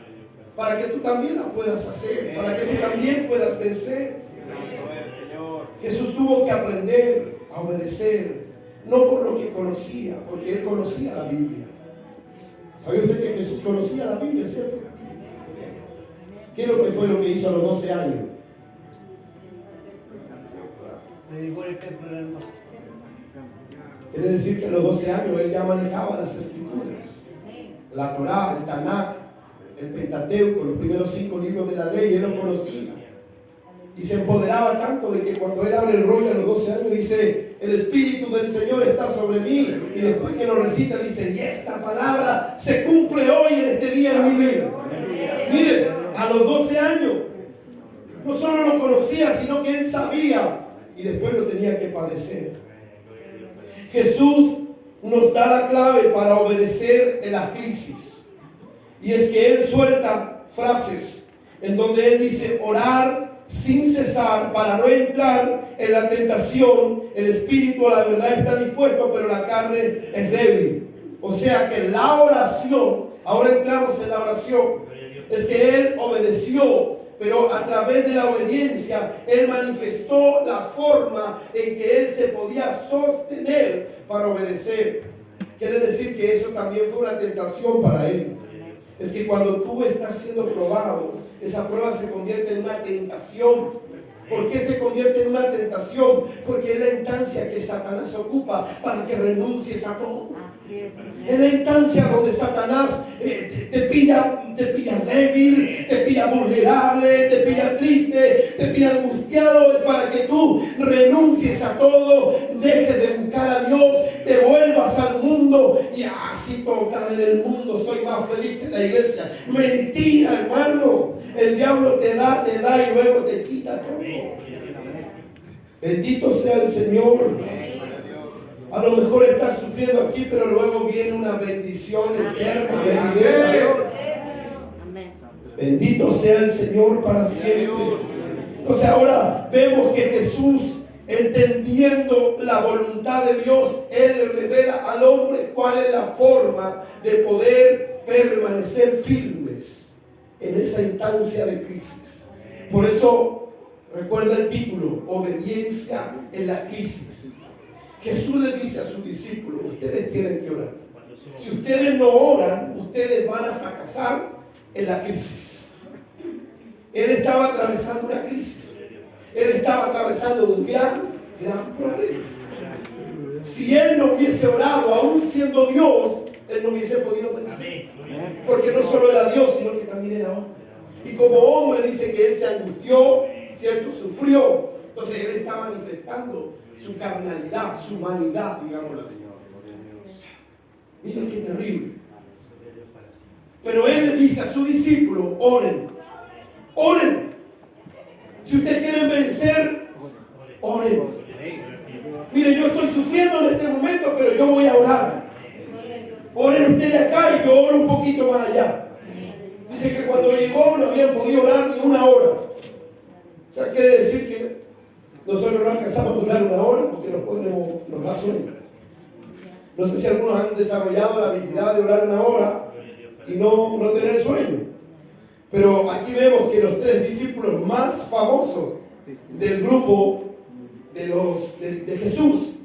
Para que tú también la puedas hacer, para que tú también puedas vencer. Santo eres, Señor. Jesús tuvo que aprender a obedecer, no por lo que conocía, porque Él conocía la Biblia. ¿Sabía usted que Jesús conocía la Biblia, cierto? ¿Qué es lo que fue lo que hizo a los 12 años? Quiere decir que a los 12 años Él ya manejaba las Escrituras, la Torá, el Tanakh, el Pentateuco, los primeros 5 libros de la ley. Él los conocía. Y se empoderaba tanto de que cuando Él abre el rollo a los 12 años dice, el Espíritu del Señor está sobre mí. Y después que lo recita dice, y esta palabra se cumple hoy en este día en mi vida. Miren, a los 12 años no solo lo conocía, sino que Él sabía y después lo tenía que padecer. Jesús nos da la clave para obedecer en las crisis. Y es que Él suelta frases en donde Él dice orar sin cesar para no entrar en la tentación. El espíritu a la verdad está dispuesto, pero la carne es débil. O sea que la oración, ahora entramos en la oración, es que Él obedeció, pero a través de la obediencia Él manifestó la forma en que Él se podía sostener para obedecer. Quiere decir que eso también fue una tentación para Él. Es que cuando tú estás siendo probado, esa prueba se convierte en una tentación. ¿Por qué se convierte en una tentación? Porque es la instancia que Satanás ocupa para que renuncies a todo. Es la instancia donde Satanás te pilla débil, te pilla vulnerable, te pilla triste, te pilla angustiado. Es para que tú renuncies a todo, dejes de buscar a Dios, te vuelvas al mundo y así total en el mundo soy más feliz que en la iglesia. Mentira, hermano. El diablo te da y luego te quita todo. Bendito sea el Señor. A lo mejor estás sufriendo aquí, pero luego viene una bendición eterna, venidera. Bendito sea el Señor para siempre. Entonces ahora vemos que Jesús, entendiendo la voluntad de Dios, Él le revela al hombre cuál es la forma de poder permanecer firmes en esa instancia de crisis. Por eso, recuerda el título, obediencia en la crisis. Jesús le dice a sus discípulos, ustedes tienen que orar. Si ustedes no oran, ustedes van a fracasar en la crisis. Él estaba atravesando una crisis. Él estaba atravesando un gran problema. Si Él no hubiese orado, aún siendo Dios, Él no hubiese podido vencer. Porque no solo era Dios, sino que también era hombre. Y como hombre dice que Él se angustió, ¿cierto? Sufrió. Entonces Él está manifestando su carnalidad, su humanidad, digamos así. Miren qué terrible. Pero Él le dice a sus discípulos, oren. Oren. Si ustedes quieren vencer, oren. Mire, yo estoy sufriendo en este momento, pero yo voy a orar. Oren ustedes acá y yo oro un poquito más allá. Dice que cuando llegó no habían podido orar ni una hora. O sea, quiere decir que nosotros no alcanzamos a durar una hora porque nos da sueño. No sé si algunos han desarrollado la habilidad de orar una hora y no tener sueño. Pero aquí vemos que los 3 discípulos más famosos del grupo de Jesús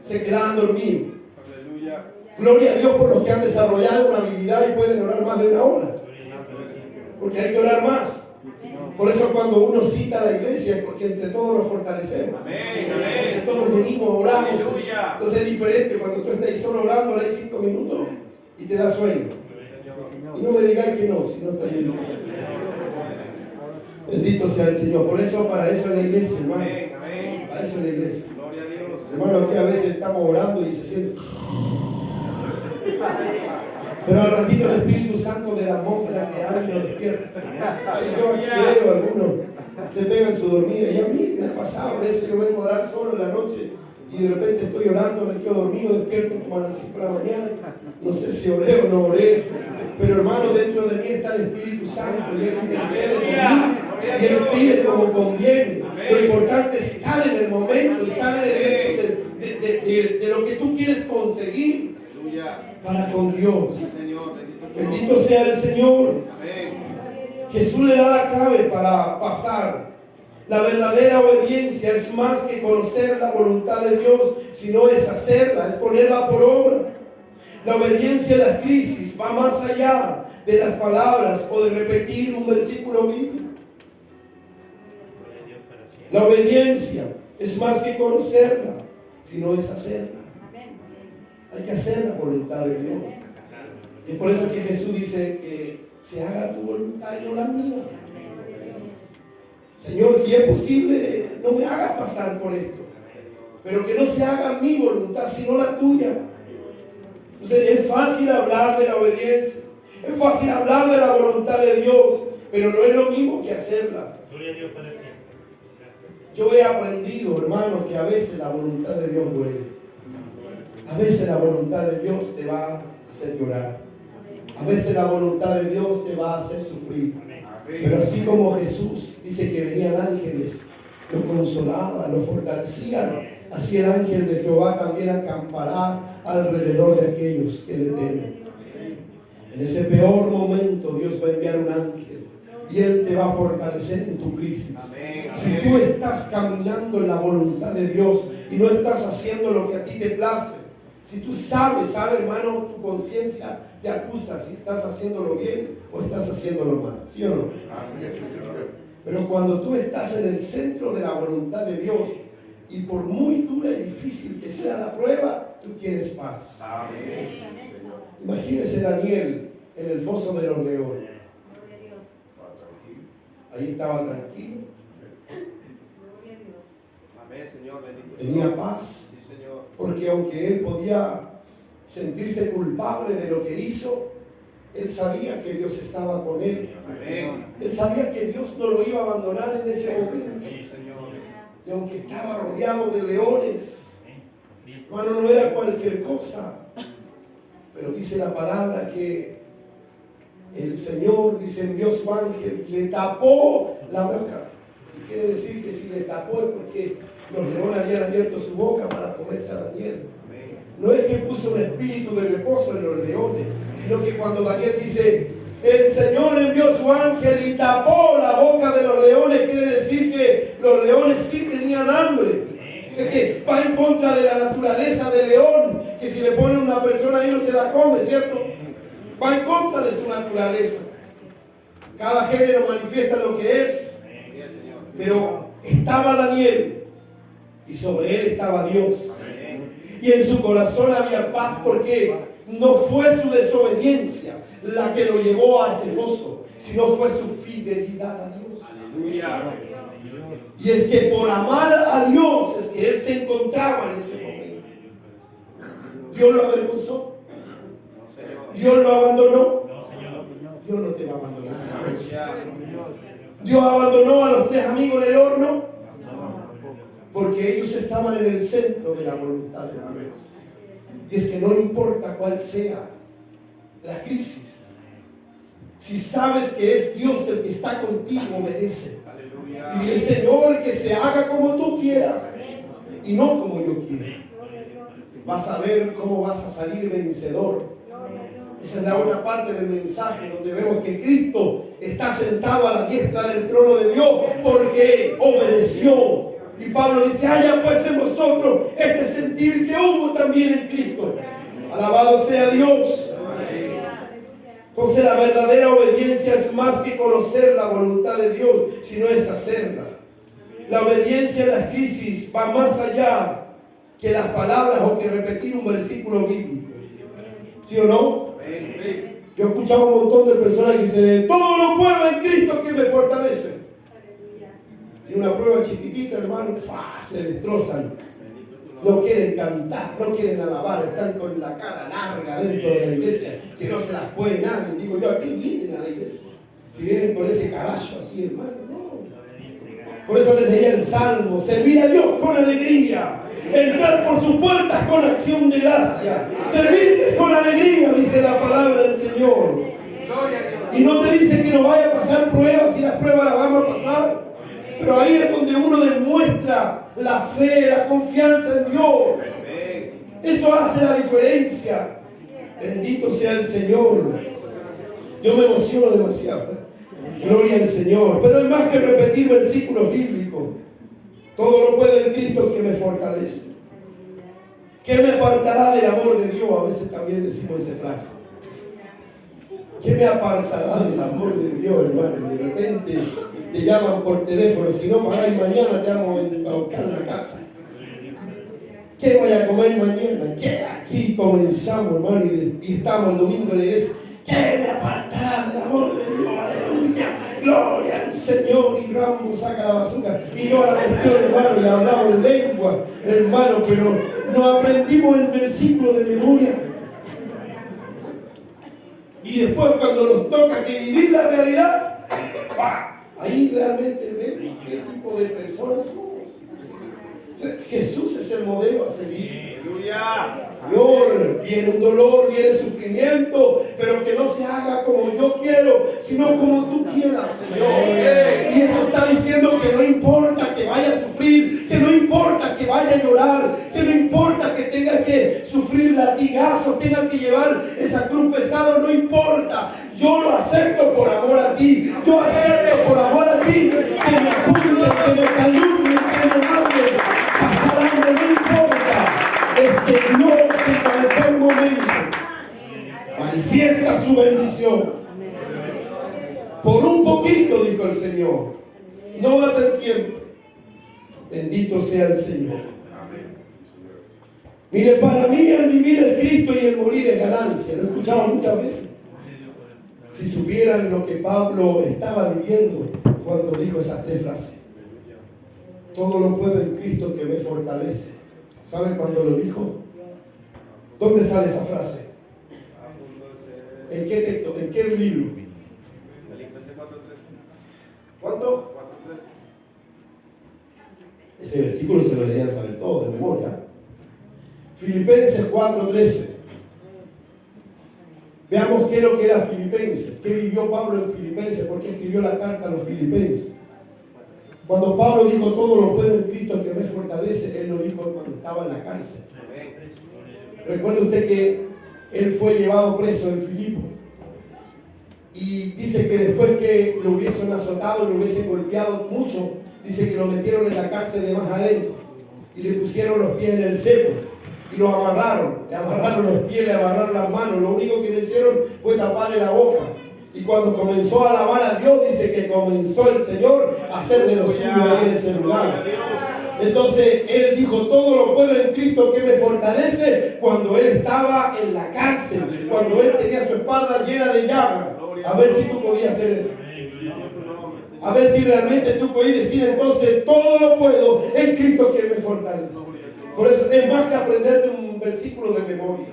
se quedaban dormidos. Gloria a Dios por los que han desarrollado una habilidad y pueden orar más de una hora. Porque hay que orar más. Por eso cuando uno cita a la iglesia, porque entre todos nos fortalecemos. Porque todos venimos, oramos. Entonces es diferente cuando tú estás solo orando, oráis 5 minutos y te da sueño. Y no me digáis que no, si no estáis bien. Bendito sea el Señor. Por eso, para eso es la iglesia, hermano. Para eso es la iglesia. Hermano, que a veces estamos orando y se siente. Pero al ratito el Espíritu Santo de la atmósfera que hay lo despierta. Yo aquí veo a algunos se pegan su dormida. Y a mí me ha pasado, a veces yo vengo a orar solo en la noche y de repente estoy orando, me quedo dormido, despierto como a las 5 de la mañana. No sé si oré o no oré. Pero hermano, dentro de mí está el Espíritu Santo y Él intercede conmigo. Y Él pide como conviene. Lo importante es estar en el momento, estar en el hecho de lo que tú quieres conseguir para con Dios. Bendito sea el Señor. Jesús le da la clave para pasar. La verdadera obediencia es más que conocer la voluntad de Dios, sino es hacerla, es ponerla por obra. La obediencia en las crisis va más allá de las palabras o de repetir un versículo bíblico. La obediencia es más que conocerla, sino es hacerla. Hay que hacer la voluntad de Dios. Y es por eso que Jesús dice que se haga tu voluntad y no la mía. Señor, si es posible, no me hagas pasar por esto. Pero que no se haga mi voluntad, sino la tuya. Entonces es fácil hablar de la obediencia. Es fácil hablar de la voluntad de Dios. Pero no es lo mismo que hacerla. Yo he aprendido, hermano, que a veces la voluntad de Dios duele. A veces la voluntad de Dios te va a hacer llorar. A veces la voluntad de Dios te va a hacer sufrir. Pero así como Jesús dice que venían ángeles, lo consolaban, lo fortalecían, así el ángel de Jehová también acampará alrededor de aquellos que le temen. En ese peor momento Dios va a enviar un ángel y Él te va a fortalecer en tu crisis. Si tú estás caminando en la voluntad de Dios y no estás haciendo lo que a ti te place, si tú sabes, hermano, tu conciencia te acusa si estás haciéndolo bien o estás haciéndolo mal, ¿sí o no? Así es, Señor. Pero cuando tú estás en el centro de la voluntad de Dios y por muy dura y difícil que sea la prueba, tú tienes paz. Amén. Imagínese Daniel en el foso de los leones. Ahí estaba tranquilo. Amén, Señor. Bendito. Tenía paz. Sí, Señor. Porque aunque él podía sentirse culpable de lo que hizo, él sabía que Dios estaba con él. Amén. Él sabía que Dios no lo iba a abandonar en ese momento. Sí, Señor. Y aunque estaba rodeado de leones, hermano, no era cualquier cosa. Pero dice la palabra que el Señor, dice, envió su ángel y le tapó la boca. Y quiere decir que si le tapó es porque los leones habían abierto su boca para comerse a Daniel. No es que puso un espíritu de reposo en los leones, sino que cuando Daniel dice, el Señor envió su ángel y tapó la boca de los leones, quiere decir que los leones sí tenían hambre. Dice que va en contra de la naturaleza del león, que si le pone una persona ahí no se la come, ¿cierto? Va en contra de su naturaleza. Cada género manifiesta lo que es. Pero estaba Daniel y sobre él estaba Dios. Y en su corazón había paz porque no fue su desobediencia la que lo llevó a ese foso, sino fue su fidelidad a Dios. Aleluya. Y es que por amar a Dios es que él se encontraba en ese momento. Dios lo avergonzó. Dios lo abandonó. Dios no te va a abandonar. Dios abandonó a los 3 amigos en el horno porque ellos estaban en el centro de la voluntad de Dios. Y es que no importa cuál sea la crisis, si sabes que es Dios el que está contigo, obedece. Y dile, Señor, que se haga como tú quieras y no como yo quiero. Vas a ver cómo vas a salir vencedor. Esa es la otra parte del mensaje, donde vemos que Cristo está sentado a la diestra del trono de Dios porque obedeció. Y Pablo dice, haya pues en vosotros este sentir que hubo también en Cristo. Alabado sea Dios. Entonces la verdadera obediencia es más que conocer la voluntad de Dios, sino es hacerla. La obediencia en las crisis va más allá que las palabras o que repetir un versículo bíblico. ¿Sí o no? Yo he escuchado un montón de personas que dicen, todo lo puedo en Cristo que me fortalece. Y una prueba chiquitita, hermano, se destrozan. No quieren cantar, no quieren alabar, están con la cara larga dentro de la iglesia, que no se las puede nadie. Digo yo, ¿a qué vienen a la iglesia? Si vienen con ese carajo así, hermano, no. Por eso les leía el Salmo, servir a Dios con alegría, entrar por sus puertas con acción de gracia, servirles con alegría, dice la palabra del Señor. Y no te dice que no vaya a pasar pruebas, y las pruebas las vamos a pasar. Pero ahí es donde uno demuestra la fe, la confianza en Dios. Eso hace la diferencia. Bendito sea el Señor. Yo me emociono demasiado. Gloria al Señor. Pero es más que repetir versículos bíblicos. Todo lo puedo en Cristo que me fortalece. ¿Qué me apartará del amor de Dios? A veces también decimos esa frase. ¿Qué me apartará del amor de Dios, hermano? De repente te llaman por teléfono, si no pagáis mañana te vamos a buscar la casa. ¿Qué voy a comer mañana? ¿Qué? Aquí comenzamos, hermano, y estamos el domingo en la iglesia. ¿Qué me apartará del amor de Dios? Aleluya. Gloria al Señor. Y Rambo saca la bazooka y toda la cuestión, hermano, y hablamos en lengua, hermano, pero no aprendimos el versículo de memoria. Y después cuando nos toca que vivir la realidad, ahí realmente ven qué tipo de personas somos. O sea, Jesús es el modelo a seguir. Señor, viene un dolor, viene sufrimiento, pero que no se haga como yo quiero, sino como tú quieras, Señor. Y eso está diciendo que no importa que vaya a sufrir, que no importa que vaya a llorar, que no importa que tenga que sufrir latigazos, tenga que llevar esa cruz pesada, no importa. Yo lo acepto por amor a ti. Yo acepto por amor a ti que me apunten, que me calumnien, que me hablen. Pasar hambre no importa. Es que Dios en cualquier momento manifiesta su bendición. Por un poquito, dijo el Señor. No va a ser siempre. Bendito sea el Señor. Mire, para mí el vivir es Cristo y el morir es ganancia. Lo he escuchado muchas veces. Si supieran lo que Pablo estaba viviendo cuando dijo esas tres frases. Todo lo puedo en Cristo que me fortalece. ¿Sabe cuándo lo dijo? ¿Dónde sale esa frase? ¿En qué texto? ¿En qué libro? ¿Cuánto? Ese versículo se lo deberían saber todos de memoria. Filipenses 4:13. Veamos qué es lo que era Filipenses, qué vivió Pablo en Filipenses, por qué escribió la carta a los Filipenses. Cuando Pablo dijo todo lo puedo en Cristo que me fortalece, él lo dijo cuando estaba en la cárcel. Recuerde usted que él fue llevado preso en Filipo. Y dice que después que lo hubiesen azotado, lo hubiesen golpeado mucho, dice que lo metieron en la cárcel de más adentro y le pusieron los pies en el cepo y lo amarraron. Le amarraron los pies, le amarraron las manos. Lo único que le hicieron fue taparle la boca. Y cuando comenzó a alabar a Dios, dice que comenzó el Señor a hacer de lo suyo ahí en ese lugar. Entonces él dijo, todo lo puedo en Cristo que me fortalece, cuando él estaba en la cárcel, cuando él tenía su espalda llena de llagas. A ver si tú podías hacer eso. A ver si realmente tú podías decir entonces, todo lo puedo en Cristo que me fortalece. Por eso es más que aprenderte un versículo de memoria.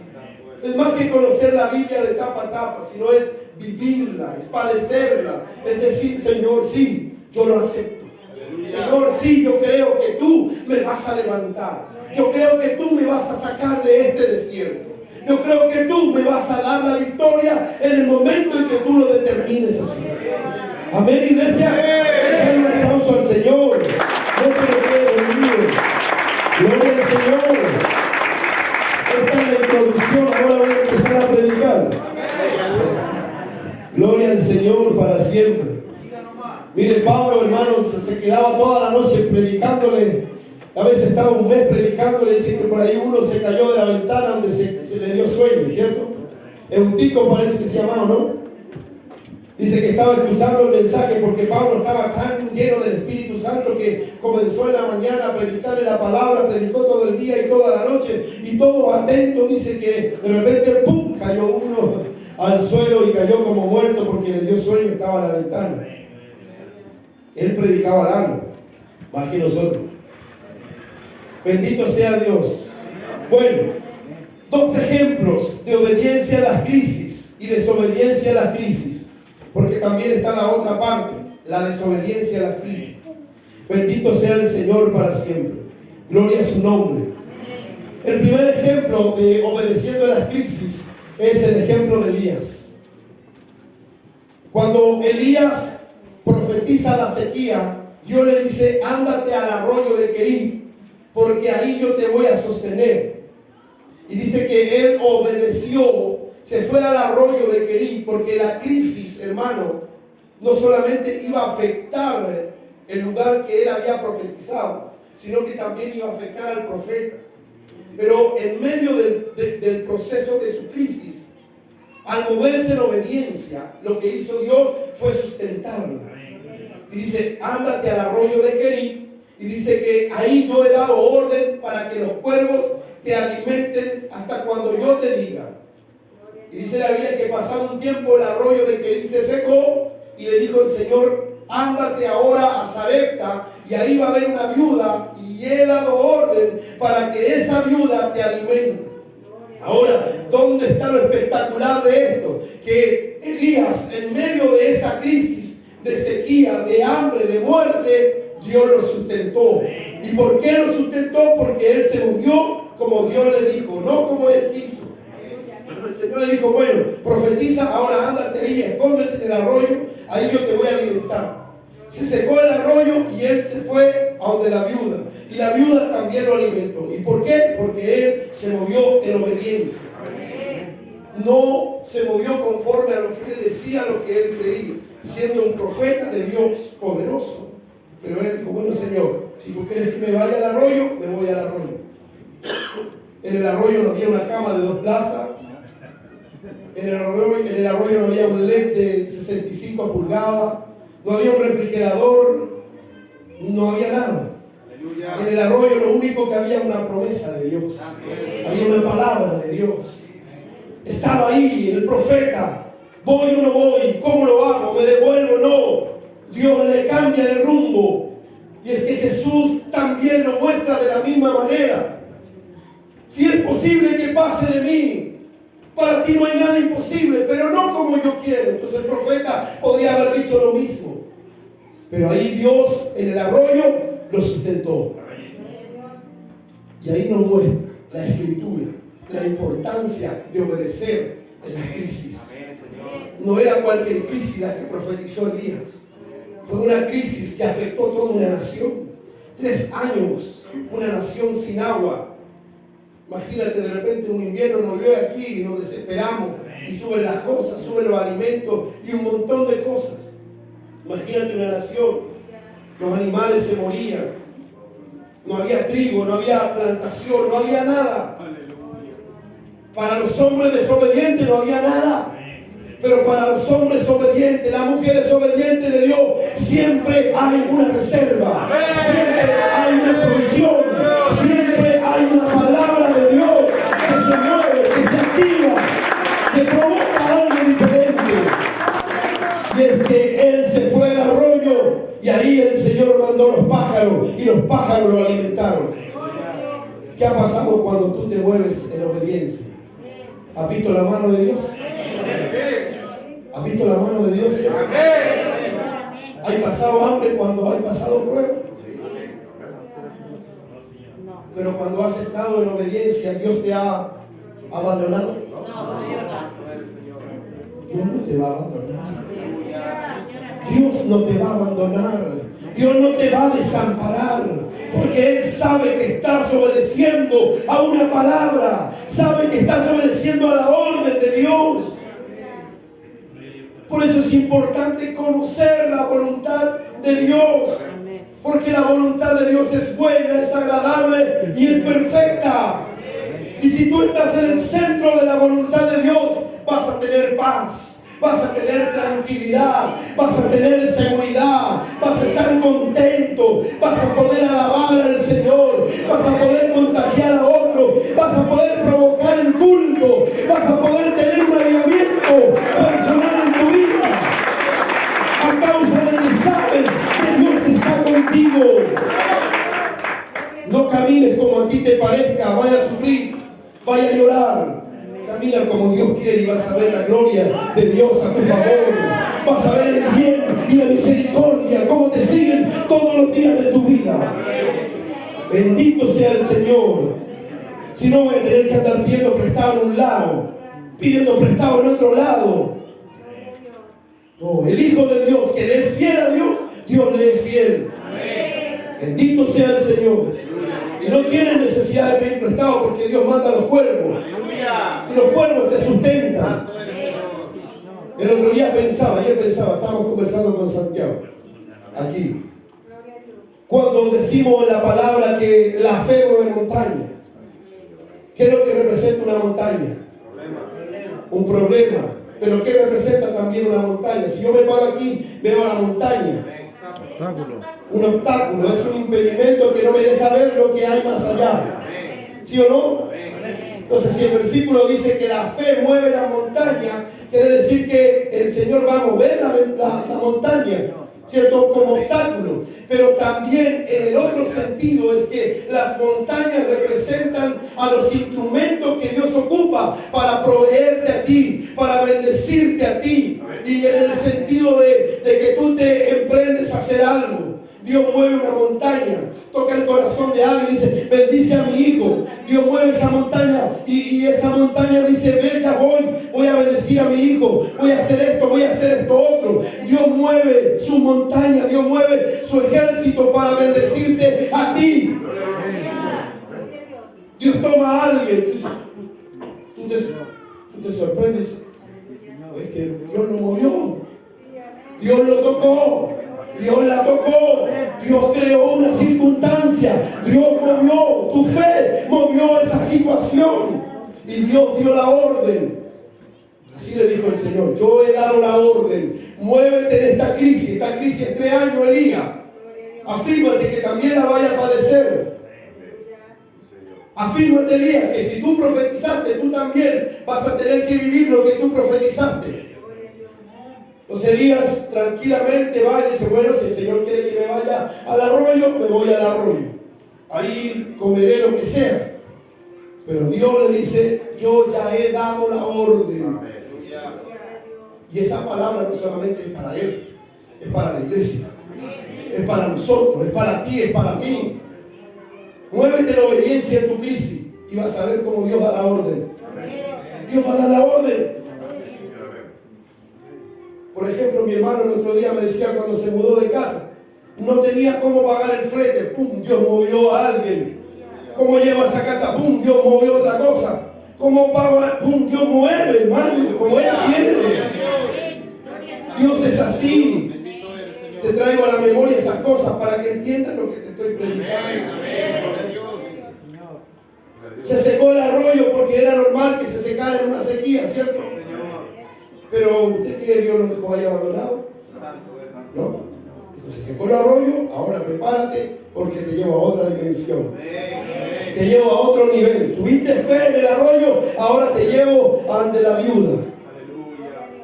Es más que conocer la Biblia de tapa a tapa, sino es vivirla, es padecerla. Es decir, Señor, sí, yo lo acepto. Señor, sí, yo creo que tú me vas a levantar. Yo creo que tú me vas a sacar de este desierto. Yo creo que tú me vas a dar la victoria en el momento en que tú lo determines así. Amén, iglesia. Dale un aplauso al Señor. No te lo quede dormido. Gloria al Señor. Esta es la introducción. Ahora voy a empezar a predicar. Gloria al Señor para siempre. Mire, Pablo, hermanos, se quedaba toda la noche predicándole A veces estaba un mes predicando, le dicen que por ahí uno se cayó de la ventana donde se le dio sueño, ¿cierto? Eutico parece que se llamaba, ¿no? Dice que estaba escuchando el mensaje porque Pablo estaba tan lleno del Espíritu Santo que comenzó en la mañana a predicarle la palabra, predicó todo el día y toda la noche y todo atento. Dice que de repente, ¡pum!, cayó uno al suelo y cayó como muerto porque le dio sueño, estaba en la ventana. Él predicaba largo, más que nosotros. Bendito sea Dios. Bueno, 2 ejemplos de obediencia a las crisis y desobediencia a las crisis, porque también está la otra parte, la desobediencia a las crisis. Bendito sea el Señor para siempre. Gloria a su nombre. El primer ejemplo de obedeciendo a las crisis es el ejemplo de Elías. Cuando Elías profetiza la sequía, Dios le dice: ándate al arroyo de Querib, porque ahí yo te voy a sostener. Y dice que él obedeció, se fue al arroyo de Querib, porque la crisis, hermano, no solamente iba a afectar el lugar que él había profetizado, sino que también iba a afectar al profeta. Pero en medio del proceso de su crisis, al moverse en obediencia, lo que hizo Dios fue sustentarlo. Y dice: ándate al arroyo de Querib, y dice que ahí yo he dado orden para que los cuervos te alimenten hasta cuando yo te diga. Y dice la Biblia que pasado un tiempo el arroyo de Querib se secó, y le dijo el Señor: ándate ahora a Sarepta, y ahí va a haber una viuda, y he dado orden para que esa viuda te alimente. Ahora, ¿dónde está lo espectacular de esto? Que Elías, en medio de esa crisis de sequía, de hambre, de muerte, Dios lo sustentó. ¿Y por qué lo sustentó? Porque él se movió como Dios le dijo, no como él quiso. El Señor le dijo: bueno, profetiza, ahora ándate ahí, escóndete en el arroyo, ahí yo te voy a alimentar. Se secó el arroyo y él se fue a donde la viuda, y la viuda también lo alimentó. ¿Y por qué? Porque él se movió en obediencia. No se movió conforme a lo que él decía, a lo que él creía, siendo un profeta de Dios poderoso. Pero él dijo: bueno, Señor, si tú quieres que me vaya al arroyo, me voy al arroyo. En el arroyo no había una cama de 2 plazas. En el arroyo no había un LED de 65 pulgadas. No había un refrigerador. No había nada. En el arroyo lo único que había una promesa de Dios. Había una palabra de Dios. Estaba ahí el profeta: voy o no voy, ¿cómo lo hago? ¿Me devuelvo o no? Dios le cambia el rumbo. Y es que Jesús también lo muestra de la misma manera. Si es posible que pase de mí, para ti no hay nada imposible, pero no como yo quiero. Entonces el profeta podría haber dicho lo mismo. Pero ahí Dios en el arroyo lo sustentó. Y ahí nos muestra la Escritura la importancia de obedecer en las crisis. No era cualquier crisis la que profetizó Elías. Fue una crisis que afectó toda una nación. 3 años, una nación sin agua. Imagínate, de repente un invierno nos vio aquí y nos desesperamos y suben las cosas, suben los alimentos y un montón de cosas. Imagínate una nación, los animales se morían, no había trigo, no había plantación, no había nada. Para los hombres desobedientes no había nada. Pero para los hombres obedientes, las mujeres obedientes de Dios, siempre hay una reserva, siempre hay una provisión, siempre hay una palabra de Dios que se mueve, que se activa, que provoca algo diferente. Y es que él se fue al arroyo y ahí el Señor mandó los pájaros y los pájaros lo alimentaron. ¿Qué ha pasado cuando tú te mueves en obediencia? ¿Has visto la mano de Dios? ¿Has visto la mano de Dios? ¿Hay pasado hambre cuando hay pasado prueba? Pero cuando has estado en obediencia, ¿Dios te ha abandonado? Dios no te va a abandonar. Dios no te va a abandonar. Dios no te va a desamparar, porque Él sabe que estás obedeciendo a una palabra, sabe que estás obedeciendo a la orden de Dios. Por eso es importante conocer la voluntad de Dios. Porque la voluntad de Dios es buena, es agradable y es perfecta. Y si tú estás en el centro de la voluntad de Dios, vas a tener paz, vas a tener tranquilidad, vas a tener seguridad, vas a estar contento, vas a poder alabar al Señor, vas a poder contagiar a otro, vas a poder provocar el culto, vas a poder tener un avivamiento personal en tu vida, a causa de que sabes que Dios está contigo. No camines como a ti te parezca, vaya a sufrir, vaya a llorar. Camina como Dios quiere y vas a ver la gloria de Dios a tu favor. Vas a ver el bien y la misericordia, cómo te siguen todos los días de tu vida. Bendito sea el Señor. Si no, voy a tener que andar pidiendo prestado en un lado, pidiendo prestado en otro lado. No, el Hijo de Dios que le es fiel a Dios, Dios le es fiel. Bendito sea el Señor. Y no tienes necesidad de pedir prestado porque Dios manda a los cuervos. Y los cuervos te sustentan. El otro día ayer pensaba, estábamos conversando con Santiago, aquí. Cuando decimos en la palabra que la fe mueve montaña, ¿qué es lo que representa una montaña? Un problema. Pero ¿qué representa también una montaña? Si yo me paro aquí, veo la montaña. Un obstáculo, es un impedimento que no me deja ver lo que hay más allá. ¿Sí o no? Entonces, si el versículo dice que la fe mueve la montaña, quiere decir que el Señor va a mover la montaña, ¿cierto? Como obstáculo. Pero también en el otro sentido es que las montañas representan a los instrumentos que Dios ocupa para proveerte a ti, para bendecirte a ti. Y en el sentido de que tú te emprendes a hacer algo. Dios mueve una montaña, toca el corazón de alguien y dice, bendice a mi hijo. Dios mueve esa montaña y esa montaña dice, venga, voy a bendecir a mi hijo, voy a hacer esto otro. Dios mueve su montaña, Dios mueve su ejército para bendecirte a ti. Dios toma a alguien, tú te sorprendes, es que Dios lo movió, Dios lo tocó. Dios la tocó, Dios creó una circunstancia, Dios movió tu fe, movió esa situación y Dios dio la orden. Así le dijo el Señor, yo he dado la orden, muévete en esta crisis es 3 años, Elías, afírmate que también la vaya a padecer. Afírmate, Elías, que si tú profetizaste, tú también vas a tener que vivir lo que tú profetizaste. Entonces Elías tranquilamente va y dice, bueno, si el Señor quiere que me vaya al arroyo, me voy al arroyo. Ahí comeré lo que sea. Pero Dios le dice, yo ya he dado la orden. Y esa palabra no solamente es para él, es para la iglesia. Es para nosotros, es para ti, es para mí. Muévete en obediencia en tu crisis y vas a ver cómo Dios da la orden. Dios va a dar la orden. Por ejemplo, mi hermano el otro día me decía cuando se mudó de casa, no tenía cómo pagar el flete, ¡pum! Dios movió a alguien. ¿Cómo lleva esa casa? ¡Pum! Dios movió otra cosa. ¿Cómo paga? ¡Pum! Dios mueve, hermano, como Él quiere. Dios es así. Te traigo a la memoria esas cosas para que entiendas lo que te estoy predicando. Se secó el arroyo porque era normal que se secara en una sequía, ¿cierto? Pero ¿usted cree que Dios lo dejó ahí abandonado? No. Entonces se secó el arroyo, ahora prepárate porque te llevo a otra dimensión. Te llevo a otro nivel. Tuviste fe en el arroyo, ahora te llevo ante la viuda.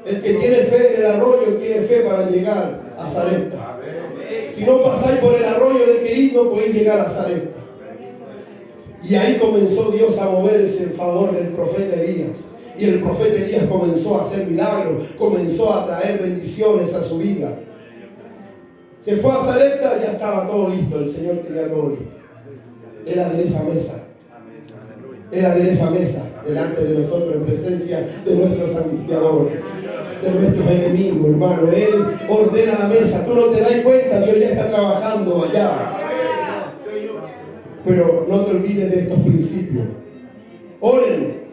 El que tiene fe en el arroyo tiene fe para llegar a Sarepta. Si no pasáis por el arroyo de Querit, no podéis llegar a Sarepta. Y ahí comenzó Dios a moverse en favor del profeta Elías. Y el profeta Elías comenzó a hacer milagros, comenzó a traer bendiciones a su vida. Se fue a Sarepta, ya estaba todo listo, el Señor tenía todo listo. Él adereza mesa. Él adereza mesa delante de nosotros en presencia de nuestros angustiadores, de nuestros enemigos, hermano. Él ordena la mesa. Tú no te das cuenta, Dios ya está trabajando allá. Pero no te olvides de estos principios. Oren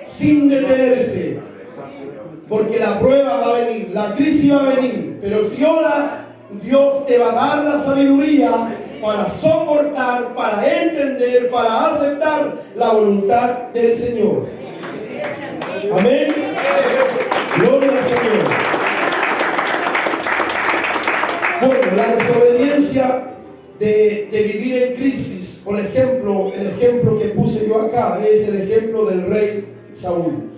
sin detenerse, porque la prueba va a venir, la crisis va a venir, pero si oras, Dios te va a dar la sabiduría para soportar, para entender, para aceptar la voluntad del Señor. Amén. Gloria al Señor. Bueno, la desobediencia de vivir en crisis, por ejemplo, el ejemplo que puse yo acá es el ejemplo del rey Saúl.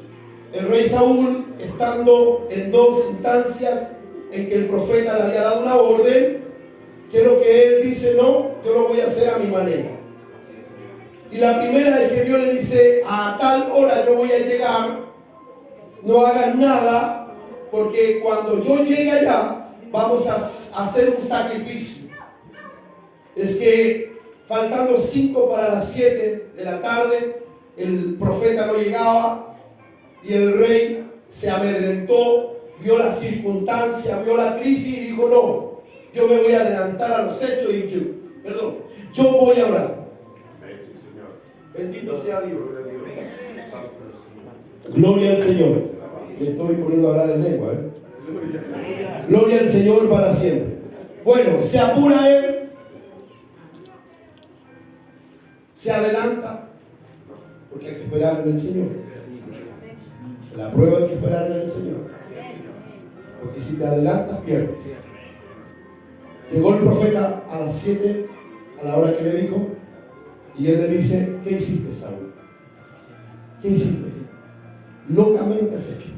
El rey Saúl, estando en dos instancias en que el profeta le había dado una orden, que lo que él dice, no, yo lo voy a hacer a mi manera. Y la primera es que Dios le dice, a tal hora yo voy a llegar, no hagas nada, porque cuando yo llegue allá, vamos a hacer un sacrificio. Es que faltando 5 para las 7 de la tarde, el profeta no llegaba y el rey se amedrentó, vio la circunstancia, vio la crisis y dijo, no, yo me voy a adelantar a los hechos y yo voy a orar. Bendito sea Dios. Gloria al Señor. Me estoy poniendo a hablar en lengua. Gloria al Señor para siempre. Bueno, se apura él, se adelanta, porque hay que esperar en el Señor. La prueba hay que esperar en el Señor, porque si te adelantas pierdes. Llegó el profeta a las 7, a la hora que le dijo, y él le dice, ¿qué hiciste, Saúl? ¿Qué hiciste? Locamente has hecho.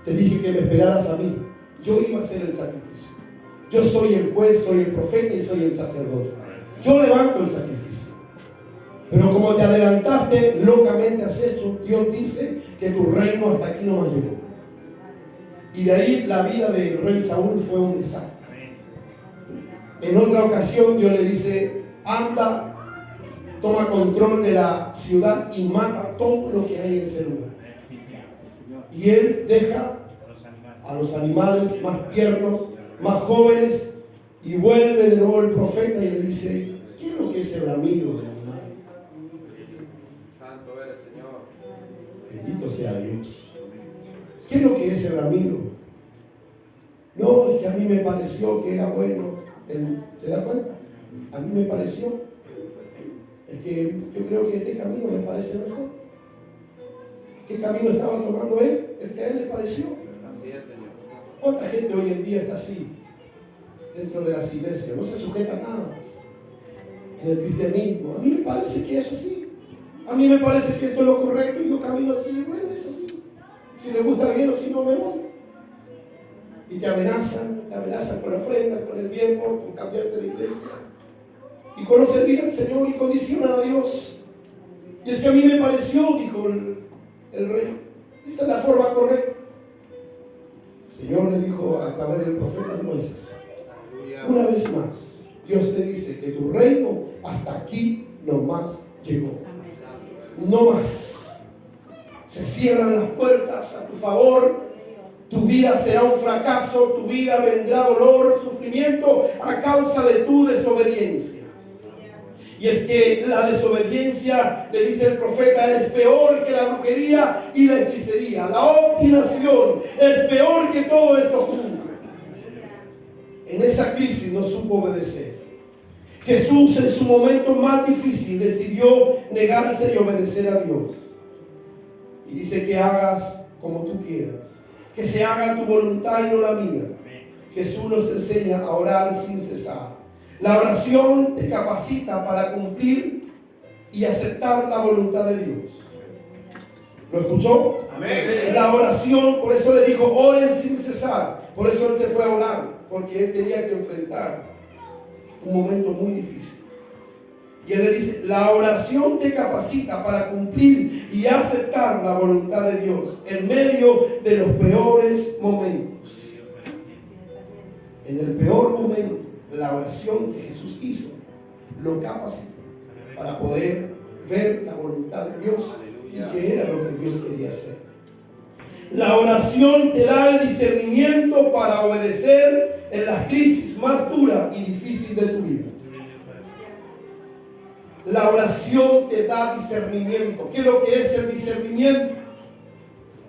Te dije que me esperaras a mí. Yo iba a hacer el sacrificio. Yo soy el juez, soy el profeta y soy el sacerdote. Yo levanto el sacrificio. Pero como te adelantaste, locamente has hecho, Dios dice que tu reino hasta aquí no más llegó. Y de ahí la vida del rey Saúl fue un desastre. En otra ocasión Dios le dice, anda, toma control de la ciudad y mata todo lo que hay en ese lugar. Y él deja a los animales más tiernos, más jóvenes, y vuelve de nuevo el profeta y le dice, ¿qué es lo que es el bramido de animal? Santo eres, Señor. Bendito sea Dios. ¿Qué es lo que es el bramido? No, es que a mí me pareció que era bueno. ¿Se da cuenta? A mí me pareció. Es que yo creo que este camino me parece mejor. ¿Qué camino estaba tomando él? El que a él le pareció. Así es, Señor. ¿Cuánta gente hoy en día está así? Dentro de las iglesias. No se sujeta a nada. En el cristianismo. A mí me parece que es así. A mí me parece que esto es lo correcto y yo camino así. Bueno, es así. Si le gusta bien o si no, me voy. Y te amenazan con la ofrenda, con el diezmo, con cambiarse de iglesia. Y con no servir al Señor y condicionan a Dios. Y es que a mí me pareció, dijo el rey, esta es la forma correcta. El Señor le dijo a través del profeta, no es así. Una vez más, Dios te dice que tu reino hasta aquí nomás llegó. No más. Se cierran las puertas a tu favor. Tu vida será un fracaso, tu vida vendrá dolor, sufrimiento a causa de tu desobediencia. Y es que la desobediencia, le dice el profeta, es peor que la brujería y la hechicería. La obstinación es peor que todo esto junto. En esa crisis no supo obedecer. Jesús en su momento más difícil decidió negarse y obedecer a Dios. Y dice que hagas como tú quieras. Que se haga tu voluntad y no la mía. Jesús nos enseña a orar sin cesar. La oración te capacita para cumplir y aceptar la voluntad de Dios. ¿Lo escuchó? Amén. La oración, por eso le dijo, oren sin cesar. Por eso él se fue a orar, porque él tenía que enfrentar un momento muy difícil. Y él le dice, la oración te capacita para cumplir y aceptar la voluntad de Dios en medio de los peores momentos. En el peor momento, la oración que Jesús hizo lo capacitó para poder ver la voluntad de Dios y qué era lo que Dios quería hacer. La oración te da el discernimiento para obedecer en las crisis más duras y difíciles de tu vida. La oración te da discernimiento. ¿Qué es lo que es el discernimiento?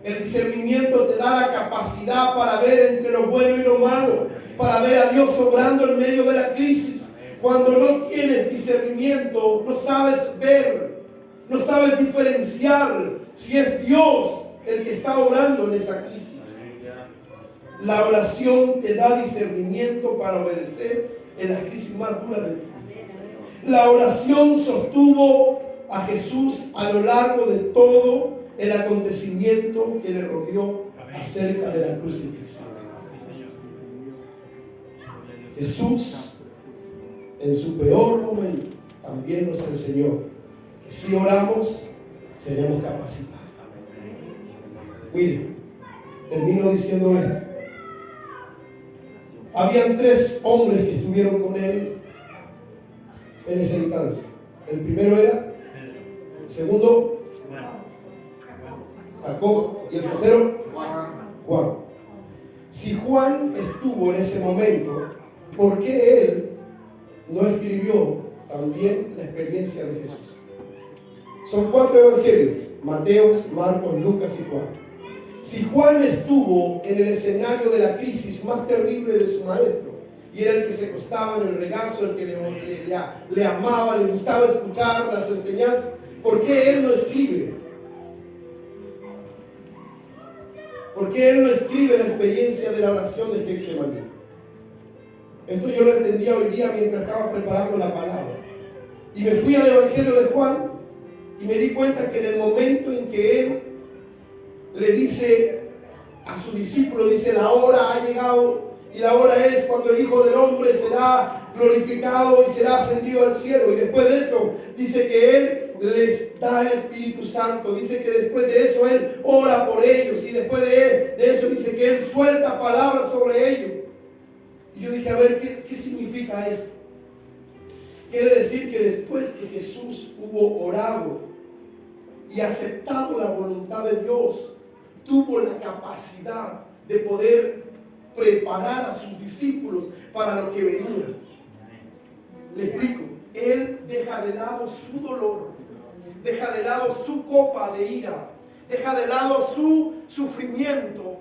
El discernimiento te da la capacidad para ver entre lo bueno y lo malo, para ver a Dios obrando en medio de la crisis. Cuando no tienes discernimiento, no sabes ver, no sabes diferenciar si es Dios el que está obrando en esa crisis. La oración te da discernimiento para obedecer en las crisis más duras de tu vida. La oración sostuvo a Jesús a lo largo de todo el acontecimiento que le rodeó acerca de la crucifixión. Jesús, en su peor momento, también nos enseñó que si oramos, seremos capacitados. Mire, termino diciendo esto. Habían 3 hombres que estuvieron con él en esa instancia. El primero era, el segundo, Jacob, y el tercero, Juan. Si Juan estuvo en ese momento, ¿por qué él no escribió también la experiencia de Jesús? Son 4 evangelios: Mateo, Marcos, Lucas y Juan. Si Juan estuvo en el escenario de la crisis más terrible de su maestro, y era el que se acostaba en el regazo, el que le amaba, le gustaba escuchar las enseñanzas, ¿por qué él no escribe? ¿Por qué él no escribe la experiencia de la oración de Getsemaní? Esto yo lo entendía hoy día mientras estaba preparando la palabra. Y me fui al Evangelio de Juan y me di cuenta que en el momento en que él le dice a su discípulo, dice: la hora ha llegado, y la hora es cuando el Hijo del Hombre será glorificado y será ascendido al cielo. Y después de eso dice que él les da el Espíritu Santo. Dice que después de eso él ora por ellos, y después de eso dice que él suelta palabras sobre ellos. Y yo dije, a ver, ¿qué significa esto? Quiere decir que después que Jesús hubo orado y aceptado la voluntad de Dios, tuvo la capacidad de poder preparar a sus discípulos para lo que venía. Le explico. Él deja de lado su dolor, deja de lado su copa de ira, deja de lado su sufrimiento,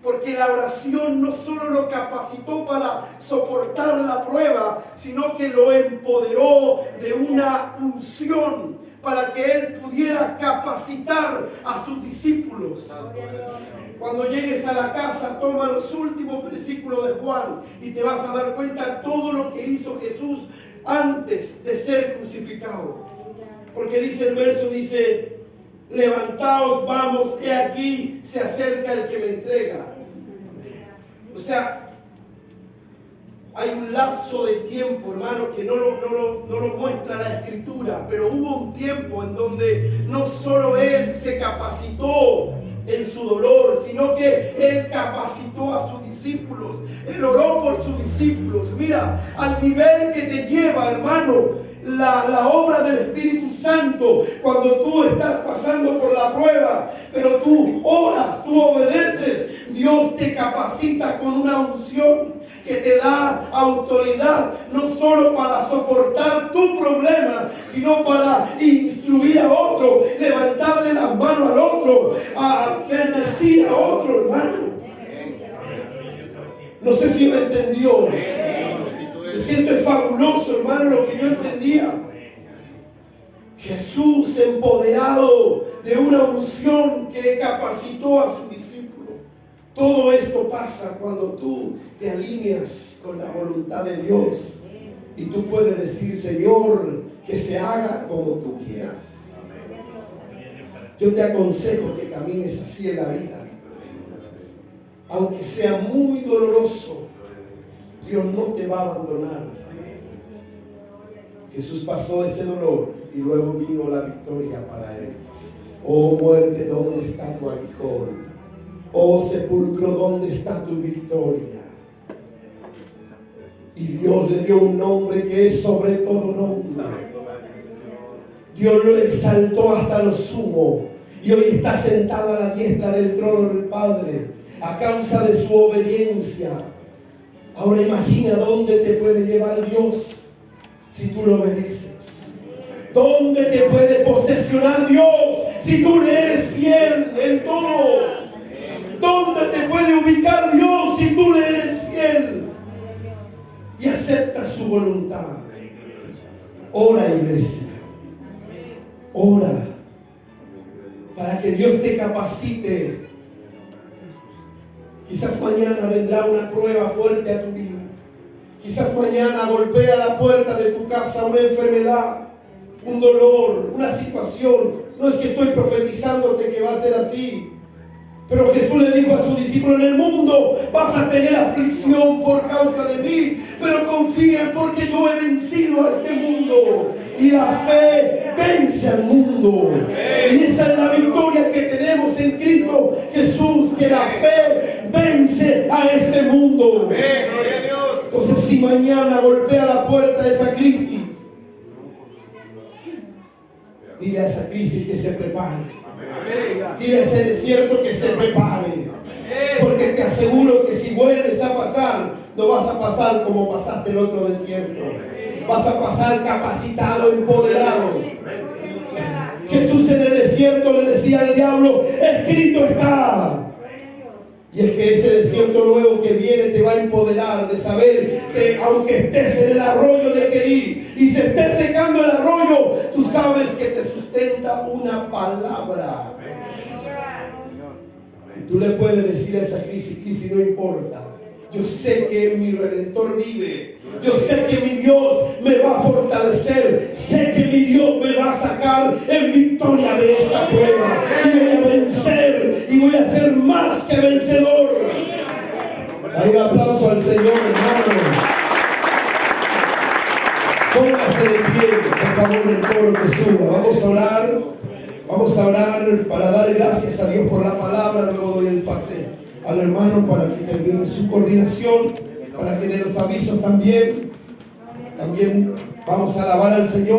porque la oración no solo lo capacitó para soportar la prueba, sino que lo empoderó de una unción para que él pudiera capacitar a sus discípulos. Cuando llegues a la casa, toma los últimos versículos de Juan y te vas a dar cuenta de todo lo que hizo Jesús antes de ser crucificado. Porque dice el verso, dice: levantaos, vamos, he aquí se acerca el que me entrega. O sea, hay un lapso de tiempo, hermano, que no lo muestra la Escritura, pero hubo un tiempo en donde no solo él se capacitó en su dolor, sino que él capacitó a sus discípulos. Él oró por sus discípulos. Mira, al nivel que te lleva, hermano, la obra del Espíritu Santo, cuando tú estás pasando por la prueba, pero tú oras, tú obedeces, Dios te capacita con una unción que te da autoridad, no solo para soportar tu problema, sino para instruir a otro, levantarle las manos al otro, a bendecir a otro, hermano. No sé si me entendió. Es que esto es fabuloso, hermano, lo que yo entendía. Jesús, empoderado de una unción que capacitó a sus discípulos. Todo esto pasa cuando tú te alineas con la voluntad de Dios y tú puedes decir: Señor, que se haga como tú quieras. Yo te aconsejo que camines así en la vida. Aunque sea muy doloroso, Dios no te va a abandonar. Jesús pasó ese dolor y luego vino la victoria para él. Oh muerte, ¿dónde está tu aguijón? Oh sepulcro, ¿dónde está tu victoria? Y Dios le dio un nombre que es sobre todo nombre. Dios lo exaltó hasta lo sumo y hoy está sentado a la diestra del trono del Padre a causa de su obediencia. Ahora imagina dónde te puede llevar Dios si tú lo obedeces. ¿Dónde te puede posesionar Dios si tú le eres fiel en todo? ¿Dónde te puede ubicar Dios si tú le eres fiel y aceptas su voluntad? Ora, iglesia. Ora para que Dios te capacite. Quizás mañana vendrá una prueba fuerte a tu vida. Quizás mañana golpea la puerta de tu casa una enfermedad, un dolor, una situación. No es que estoy profetizándote que va a ser así, pero Jesús le dijo a su discípulo: en el mundo vas a tener aflicción por causa de mí, pero confíen porque yo he vencido a este mundo. Y la fe vence al mundo. Y esa es la victoria que tenemos en Cristo Jesús, que la fe vence a este mundo. Entonces, si mañana golpea la puerta esa crisis, dile a esa crisis que se prepare. Dile a ese desierto que se prepare. Porque te aseguro que si vuelves a pasar, no vas a pasar como pasaste el otro desierto. Vas a pasar capacitado, empoderado. Jesús en el desierto le decía al diablo: escrito está. Y es que ese desierto nuevo que viene te va a empoderar de saber que aunque estés en el arroyo de Querí y se esté secando el arroyo, tú sabes que te sustenta una palabra. Y tú le puedes decir a esa crisis: no importa. Yo sé que mi Redentor vive. Yo sé que mi Dios me va a fortalecer. Sé que mi Dios me va a sacar en victoria de esta prueba. Y voy a vencer. Y voy a ser más que vencedor. Dale un aplauso al Señor, hermano. Póngase de pie, por favor, el coro que suba. Vamos a orar. Vamos a orar para dar gracias a Dios por la palabra. Luego doy el pase al hermano para que termine su coordinación, para que dé los avisos también. También vamos a alabar al Señor.